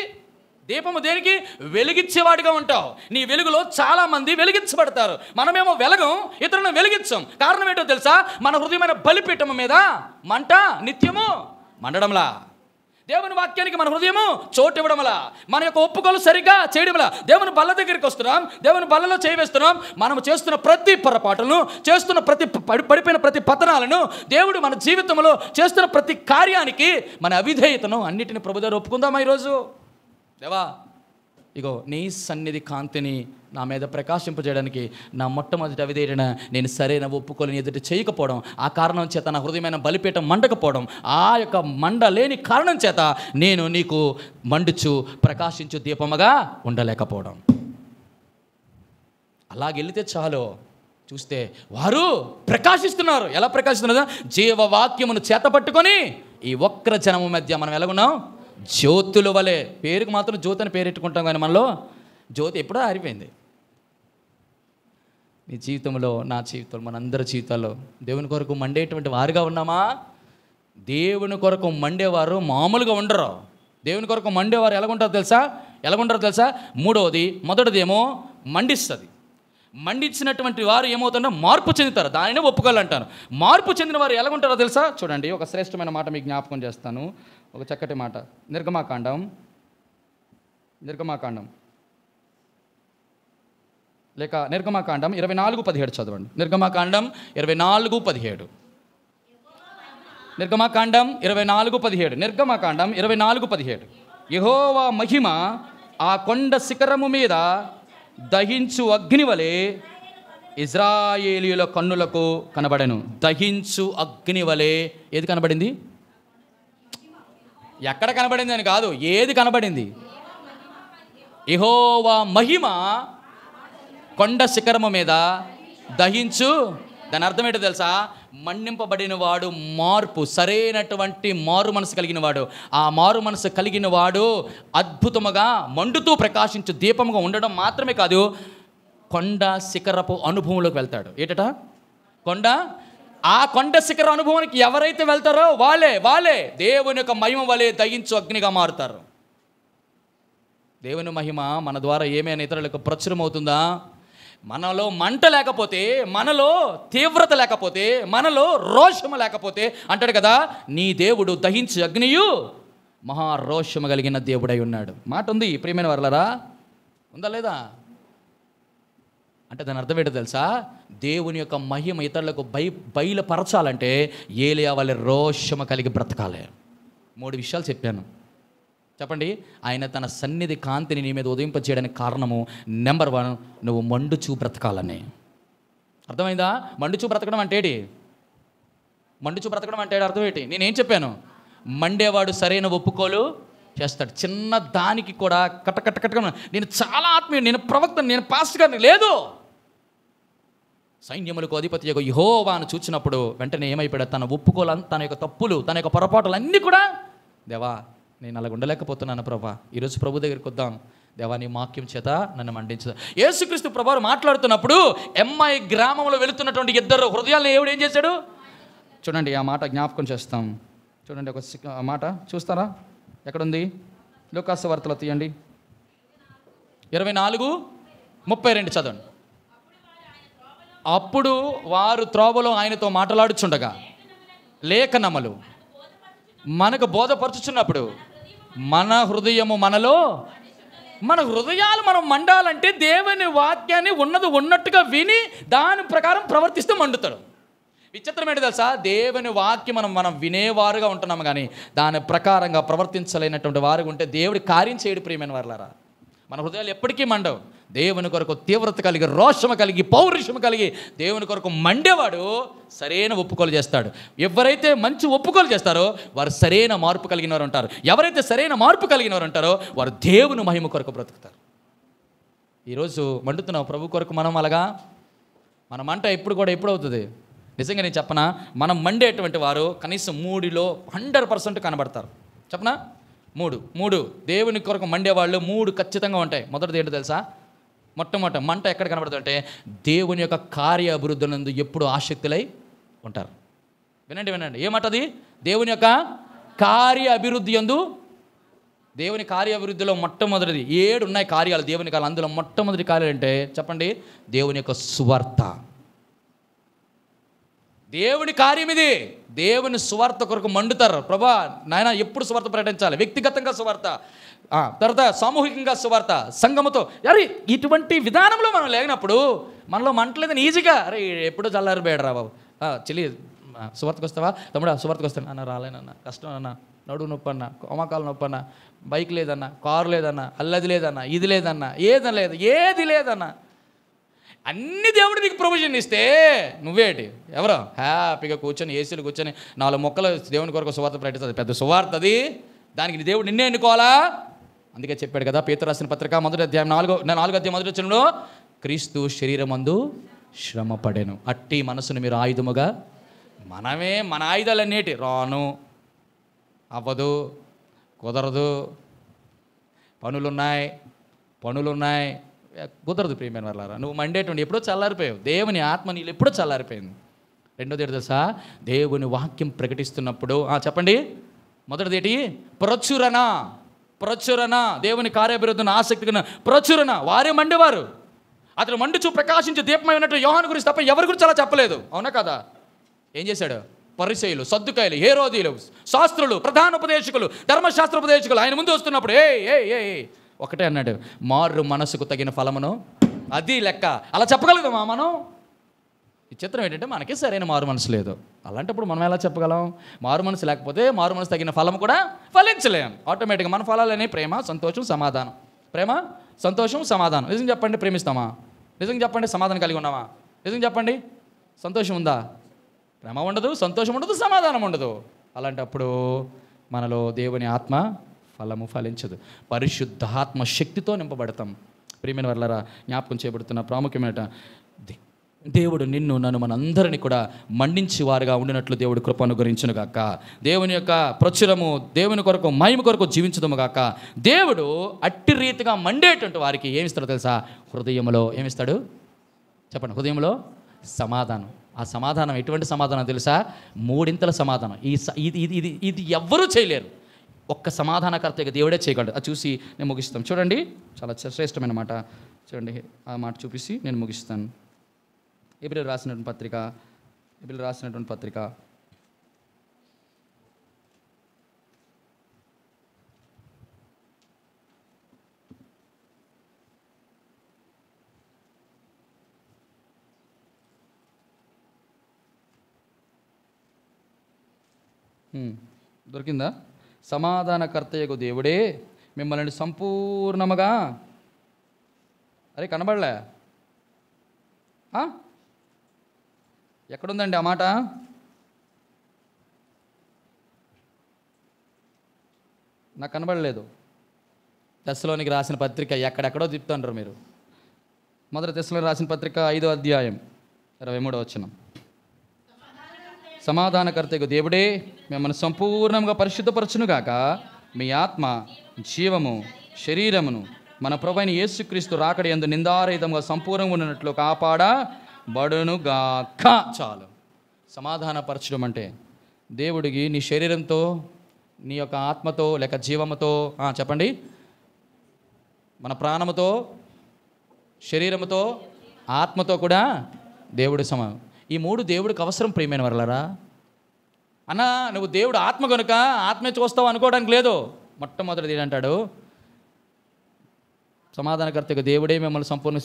[SPEAKER 1] దీపము దేనికి? వెలిగించేవాడిగా ఉంటావు. నీ వెలుగులో చాలామంది వెలిగించబడతారు. మనమేమో వెలగం, ఇతరులను వెలిగించాం. కారణం ఏంటో తెలుసా? మన హృదయమైన బలిపీఠము మీద మంట నిత్యము మండడంలా, దేవుని వాక్యానికి మన హృదయము చోటు ఇవ్వడంలా, మన యొక్క ఒప్పుకోలు సరిగ్గా చేయడంలా, దేవుని బల్ల దగ్గరికి వస్తున్నాం, దేవుని బల్లలో చేయవేస్తున్నాం. మనం చేస్తున్న ప్రతి పొరపాటును, చేస్తున్న పడిపోయిన ప్రతి పతనాలను, దేవుడు మన జీవితంలో చేస్తున్న ప్రతి కార్యానికి మన అవిధేయతను అన్నిటిని ప్రభు దగ్గర ఒప్పుకుందామా ఈరోజు? దేవా, ఇగో నీ సన్నిధి కాంతిని నా మీద ప్రకాశింపజేయడానికి నా మొట్టమొదటి అవిధేయన నేను సరైన ఒప్పుకోలేని ఎదుటి చేయకపోవడం, ఆ కారణం చేత నా హృదయమైన బలిపీఠం మండకపోవడం, ఆ యొక్క మండలేని కారణం చేత నేను నీకు మండుచు ప్రకాశించు దీపముగా ఉండలేకపోవడం. అలాగెళ్తే చాలు. చూస్తే వారు ప్రకాశిస్తున్నారు. ఎలా ప్రకాశిస్తున్నారు? జీవవాక్యమును చేతపట్టుకొని ఈ వక్ర జనము మధ్య మనం ఎలాగున్నాం? జ్యోతుల వలె. పేరుకు మాత్రం జ్యోతి అని పేరెట్టుకుంటాం, కానీ మనలో జ్యోతి ఎప్పుడో ఆరిపోయింది. మీ జీవితంలో, నా జీవితంలో, మనందరి జీవితాల్లో దేవుని కొరకు మండేటువంటి వారుగా ఉన్నామా? దేవుని కొరకు మండేవారు మామూలుగా ఉండరు. దేవుని కొరకు మండేవారు ఎలాగుంటారో తెలుసా? మొదటిది ఏమో మండిస్తుంది. మండించినటువంటి వారు ఏమవుతుందో మార్పు చెందుతారు. దానినే ఒప్పుకోవాలంటాను. మార్పు చెందిన వారు ఎలాగుంటారో తెలుసా? చూడండి, ఒక శ్రేష్టమైన మాట మీకు జ్ఞాపకం చేస్తాను. ఒక చక్కటి మాట. నిర్గమాకాండం లేక నిర్గమాకాండం 24:17 చదవండి. నిర్గమాకాండం 24:17. నిర్గమాకాండం 24:17. యెహోవా మహిమ ఆ కొండ శిఖరము మీద దహించు అగ్ని వలె ఇజ్రాయేలీయుల కన్నులకు కనబడెను. దహించు అగ్ని వలె ఏది కనబడింది? ఎక్కడ కనబడింది అని కాదు, ఏది కనబడింది? యెహోవా మహిమ కొండ శిఖరము మీద దహించు. దాని అర్థం ఏంటో తెలుసా? మన్నింపబడిన వాడు, మార్పు, సరైనటువంటి మారు మనసు కలిగిన వాడు. ఆ మారు మనసు కలిగిన వాడు అద్భుతముగా మండుతూ ప్రకాశించు దీపముగా ఉండడం మాత్రమే కాదు, కొండ శిఖరపు అనుభవంలోకి వెళ్తాడు. ఏటట? ఆ కొండ శిఖర అనుభవానికి ఎవరైతే వెళ్తారో వాళ్ళే దేవుని యొక్క మహిమ వలె దహించు అగ్నిగా మారుతారు. దేవుని మహిమ మన ద్వారా ఏమైనా ఇతరులకు ప్రచురమవుతుందా? మనలో మంట లేకపోతే, మనలో తీవ్రత లేకపోతే, మనలో రోషము లేకపోతే, అంటాడు కదా, నీ దేవుడు దహించు అగ్నియు మహారోషము కలిగిన దేవుడై ఉన్నాడు. మాట ఉంది ప్రియమైన వారలారా, ఉందా లేదా? అంటే దాని అర్థం ఏంటో తెలుసా? దేవుని యొక్క మహిమ ఇతరులకు బయలుపరచాలంటే ఏలియా వలె రోషము కలిగి బ్రతకాలి. 3 విషయాలు చెప్పాను. చెప్పండి. ఆయన తన సన్నిధి కాంతిని నీ మీద ఉదయింపచేయడానికి కారణము నెంబర్ 1, నువ్వు మండుచూ బ్రతకాలని. అర్థమైందా? మండుచూ బ్రతకడం అంటే ఏంటి? అర్థం ఏంటి? నేనేం చెప్పాను? మండేవాడు సరైన ఒప్పుకోలు చేస్తాడు. చిన్న దానికి కూడా కట్టకట్టుగా నేను చాలా ఆత్మీయుడు, నేను ప్రవక్తను, నేను పాస్టర్ గారిని లేదు. సైన్యములకు అధిపతి యెహోవాను చూచినప్పుడు వెంటనే ఏమైపోయాడు? తన ఒప్పుకోలు, తన యొక్క తప్పులు, తన యొక్క పొరపాటులు అన్నీ కూడా, దేవా నేను అలా ఉండలేకపోతున్నాను ప్రభా, ఈరోజు ప్రభు దగ్గరికి వద్దాం. దేవా నీ వాక్యం చేత నన్ను మండించు. యేసుక్రీస్తు ప్రభువారు మాట్లాడుతున్నప్పుడు ఎంఐ గ్రామంలో వెళుతున్నటువంటి 2 హృదయాలను దేవుడు ఏం చేశాడు? చూడండి, ఆ మాట జ్ఞాపకం చేస్తాం. చూడండి, ఒక మాట చూస్తారా? ఎక్కడుంది? లూకాసు వార్తలో తీయండి, 24:32 చదవండి. అప్పుడు వారు త్రోవలో ఆయనతో మాట్లాడుచుండగా లేఖనములు మనకు బోధపరచుచున్నప్పుడు మన హృదయాలు మనం మండాలంటే దేవుని వాక్యాన్ని ఉన్నది ఉన్నట్టుగా విని దాని ప్రకారం ప్రవర్తిస్తూ మండుతాడు. విచిత్రం ఏంటి తెలుసా? దేవుని వాక్యం మనం వినేవారుగా ఉంటున్నాము, కానీ దాని ప్రకారంగా ప్రవర్తించలేనటువంటి వారు ఉంటే దేవుడి కార్యం చేయడు. ప్రియమైన వారలారా, మన హృదయాలు ఎప్పటికీ మండవు. దేవుని కొరకు తీవ్రత కలిగి, రోషము కలిగి, పౌరుషము కలిగి దేవుని కొరకు మండేవాడు సరైన ఒప్పుకోలు చేస్తాడు. ఎవరైతే మంచి ఒప్పుకోలు చేస్తారో వారు సరైన మార్పు కలిగిన వారు ఉంటారు. ఎవరైతే సరైన మార్పు కలిగిన వారు ఉంటారో వారు దేవుని మహిమ కొరకు బ్రతుకుతారు. ఈరోజు మండుతున్నావు ప్రభు కొరకు. మనం అలాగా మన మంట ఎప్పుడు అవుతుంది? నిజంగా నేను చెప్పనా, మనం మండేటువంటి వారు కనీసం 3లో 100% కనబడతారు. చెప్పనా? 3 దేవుని కొరకు మండేవాళ్ళు 3 ఖచ్చితంగా ఉంటాయి. మొదటిది ఏంటో తెలుసా? మొట్టమొదటి మంట ఎక్కడ కనబడుతుందంటే దేవుని యొక్క కార్య అభివృద్ధులందు ఎప్పుడు ఆసక్తులై ఉంటారు. వినండి, ఏమంటది? దేవుని యొక్క కార్య అభివృద్ధి యందు. దేవుని కార్య అభివృద్ధిలో మొట్టమొదటిది 7 ఉన్నాయి కార్యాలు దేవుని కార్యాలు. అందులో మొట్టమొదటి కార్యాలు అంటే చెప్పండి, దేవుని యొక్క సువార్త. దేవుని కార్యం ఇది. దేవుని సువార్త కొరకు మండుతారు. ప్రభా నాయన ఎప్పుడు సువార్త ప్రకటించాలి? వ్యక్తిగతంగా సువార్త, తర్వాత సామూహికంగా సువార్త, సంఘముతో. అరే ఇటువంటి విధానంలో మనం లేనప్పుడు మనలో మంటలేదని ఈజీగా, అరే ఎప్పుడో చల్లారిపోయాడు రా బాబు, చెల్లి సువార్తకు వస్తావా తమ్ముడా? సువార్తకు వస్తాను అన్న, రాలేనన్నా, కష్టం అన్న, నడువు నొప్పి అన్న, కోమకాలు నొప్పి అన్న, బైక్ లేదన్నా, కారు లేదన్నా, అల్లది లేదన్నా, ఇది లేదన్నా, ఏది లేదన్నా, అన్ని దేవుడు నీకు ప్రొవిజన్ ఇస్తే నువ్వేటి ఎవరో హ్యాపీగా కూర్చొని ఏసీలు కూర్చొని 4 మొక్కలు దేవుని కొరకు సువార్త ప్రకటిస్తుంది. పెద్ద సువార్త అది. దానికి దేవుడు నిన్నే ఎన్నుకోవాలా? అందుకే చెప్పాడు కదా పేతురు రాసిన పత్రిక 1వ అధ్యాయం 4వ అధ్యాయం 1వ వచనంలో, క్రీస్తు శరీరమందు శ్రమ పడెను. అట్టి మనసును మీరు ఆయుధముగా, మన ఆయుధాలన్నేటి రాను, అవ్వదు, కుదరదు, పనులున్నాయి కుదరదు. ప్రియమైన వాళ్ళారా, నువ్వు మండేటువంటి ఎప్పుడో చల్లారిపోయావు. దేవుని ఆత్మ నీళ్ళు ఎప్పుడో చల్లారిపోయింది. రెండోది ఏంటి తెలుసా? దేవుని వాక్యం ప్రకటిస్తున్నప్పుడు చెప్పండి. మొదటిది ఏంటి? ప్రచురణ. దేవుని కార్యభివృద్ధిని ఆసక్తిగా ప్రచురణ. వారే మండేవారు. అతను మండుచు ప్రకాశించే దీపమై ఉన్నట్టు యోహాను గురించి తప్ప ఎవరి గురించి అలా చెప్పలేదు. అవునా కదా? ఏం చేశాడు? పరిసయ్యులు, సద్దుకాయలు, హేరోదీయులు, శాస్త్రులు, ప్రధాన ఉపదేశకులు, ధర్మశాస్త్ర ఉపదేశకులు ఆయన ముందు వస్తున్నప్పుడు ఒకటే అన్నాడు, మారు మనసుకు తగిన ఫలమును. అది లెక్క. అలా చెప్పగలుగుతామా మనం? ఈ చిత్రం ఏంటంటే మనకి సరైన మారు మనసు లేదు. అలాంటప్పుడు మనం ఎలా చెప్పగలం? మారు మనసు లేకపోతే మారు మనసు తగిన ఫలం కూడా ఫలించలేం. ఆటోమేటిక్గా మన ఫలాలనే ప్రేమ, సంతోషం, సమాధానం. ప్రేమ, సంతోషం, సమాధానం. నిజం చెప్పండి, ప్రేమిస్తామా? నిజం చెప్పండి, సమాధానం కలిగి ఉన్నామా? నిజం చెప్పండి, సంతోషం ఉందా? ప్రేమ ఉండదు, సంతోషం ఉండదు, సమాధానం ఉండదు. అలాంటప్పుడు మనలో దేవుని ఆత్మ ఫలము ఫలించదు. పరిశుద్ధాత్మ శక్తితో నింపబడతాం. ప్రియమైన వాళ్ళారా, జ్ఞాపకం చేయబడుతున్న ప్రాముఖ్యమైన దేవుడు నిన్ను నన్ను మనందరినీ కూడా మండించి వారుగా ఉండినట్లు దేవుడు కృప అనుగ్రహించును గాక. దేవుని యొక్క ప్రచురము, దేవుని కొరకు, మహిమ కొరకు జీవించదము గాక. దేవుడు అట్టి రీతిగా మండేటువంటి వారికి ఏమిస్తాడో తెలుసా? హృదయంలో ఏమిస్తాడు చెప్పండి? హృదయంలో సమాధానం. ఆ సమాధానం ఎటువంటి సమాధానం తెలుసా? మూడింతల సమాధానం. ఇది ఎవ్వరూ చేయలేరు. ఒక్క సమాధానకర్త దేవుడే చేయగలడు. అది చూసి నేను ముగిస్తాను. చూడండి, చాలా శ్రేష్టమైన మాట. చూడండి, ఆ మాట చూపిసి నేను ముగిస్తాను. హెబ్రీయులకు రాసినటువంటి పత్రిక 8 దొరికిందా? సమాధానకర్తయగు దేవుడే మిమ్మల్ని సంపూర్ణముగా, అరే కనబడలే, ఎక్కడుందండి ఆ మాట? నాకు కనబడలేదు. తెస్సలోనికి రాసిన పత్రిక ఎక్కడెక్కడో తిప్పుతుంటారు మీరు. మొదటి తెస్సలోనికి రాసిన పత్రిక 5వ అధ్యాయం 23వ వచనం. సమాధానకర్తకు దేవుడే మిమ్మల్ని సంపూర్ణంగా పరిశుద్ధపరచునుగాక, మీ ఆత్మ, జీవము, శరీరమును మన ప్రభువైన యేసుక్రీస్తు రాకడ యందు నిందారహితంగా సంపూర్ణంగా ఉన్నట్లు కాపాడబడునుగాక. చాలు. సమాధానపరచడం అంటే దేవుడికి నీ శరీరంతో, నీ యొక్క ఆత్మతో లేక జీవముతో, చెప్పండి, మన ప్రాణముతో, శరీరముతో, ఆత్మతో కూడా దేవుడి ఈ మూడు దేవుడికి అవసరం. ప్రియమైన వారలారా, అన్నా నువ్వు దేవుడు ఆత్మ కనుక ఆత్మే చూస్తావు అనుకోవడానికి లేదు. మొట్టమొదటిది ఏంటంటాడు? సమాధానకర్తగా దేవుడే మిమ్మల్ని సంపూర్ణ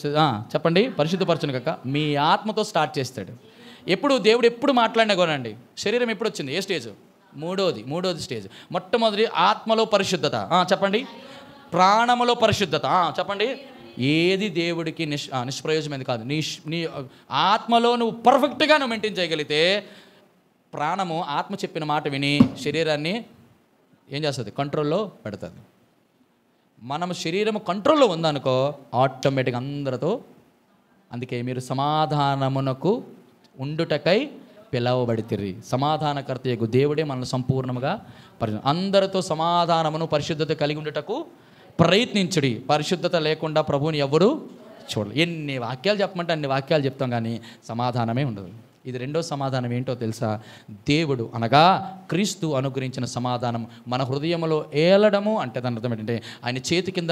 [SPEAKER 1] చెప్పండి పరిశుద్ధపరచును కాక మీ ఆత్మతో స్టార్ట్ చేస్తాడు. ఎప్పుడు దేవుడు ఎప్పుడు మాట్లాడినా కొనండి. శరీరం ఎప్పుడు వచ్చింది? ఏ స్టేజ్? మూడోది స్టేజ్. మొట్టమొదటి ఆత్మలో పరిశుద్ధత, చెప్పండి. ప్రాణములో పరిశుద్ధత, చెప్పండి. ఏది దేవుడికి నిష్ప్రయోజనమైనది కాదు. నీ ఆత్మలో నువ్వు పర్ఫెక్ట్గా నువ్వు మెయింటైన్ చేయగలిగితే ప్రాణము ఆత్మ చెప్పిన మాట విని శరీరాన్ని ఏం చేస్తుంది? కంట్రోల్లో పెడుతుంది. మనం శరీరం కంట్రోల్లో ఉందనుకో ఆటోమేటిక్గా అందరితో. అందుకే మీరు సమాధానమునకు ఉండుటకై పిలవబడితిరి. సమాధానకర్తయగు దేవుడే మనల్ని సంపూర్ణముగా అందరితో సమాధానమును పరిశుద్ధత కలిగి ఉండుటకు ప్రయత్నించుడి. పరిశుద్ధత లేకుండా ప్రభువుని ఎవరు చూడరు. ఎన్ని వాక్యాలు చెప్పమంటే అన్ని వాక్యాలు చెప్తాం, కానీ సమాధానమే ఉండదు. ఇది రెండో సమాధానం ఏంటో తెలుసా? దేవుడు అనగా క్రీస్తు అనుగ్రహించిన సమాధానం మన హృదయంలో ఏలడము. అంటే దాని అర్థం ఏంటంటే ఆయన చేతి కింద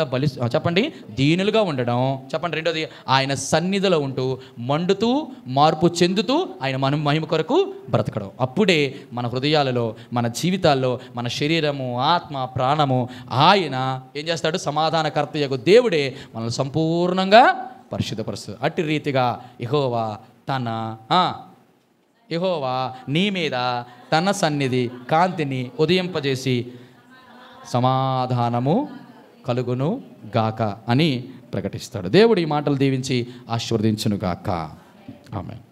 [SPEAKER 1] చెప్పండి దీనులుగా ఉండడం. చెప్పండి రెండోది ఆయన సన్నిధిలో ఉంటూ మండుతూ మార్పు చెందుతూ ఆయన మహిమ కొరకు బ్రతకడం. అప్పుడే మన హృదయాలలో, మన జీవితాల్లో, మన శరీరము, ఆత్మ, ప్రాణము ఆయన ఏం చేస్తాడు? సమాధానకర్తయగు దేవుడే మనల్ని సంపూర్ణంగా పరిశుద్ధపరుస్తాడు. అట్టి రీతిగా యెహోవా నీ మీద తన సన్నిధి కాంతిని ఉదయింపజేసి సమాధానము కలుగును గాక అని ప్రకటిస్తాడు. దేవుడు ఈ మాటలు దీవించి ఆశీర్వదించును గాక. ఆమేన్.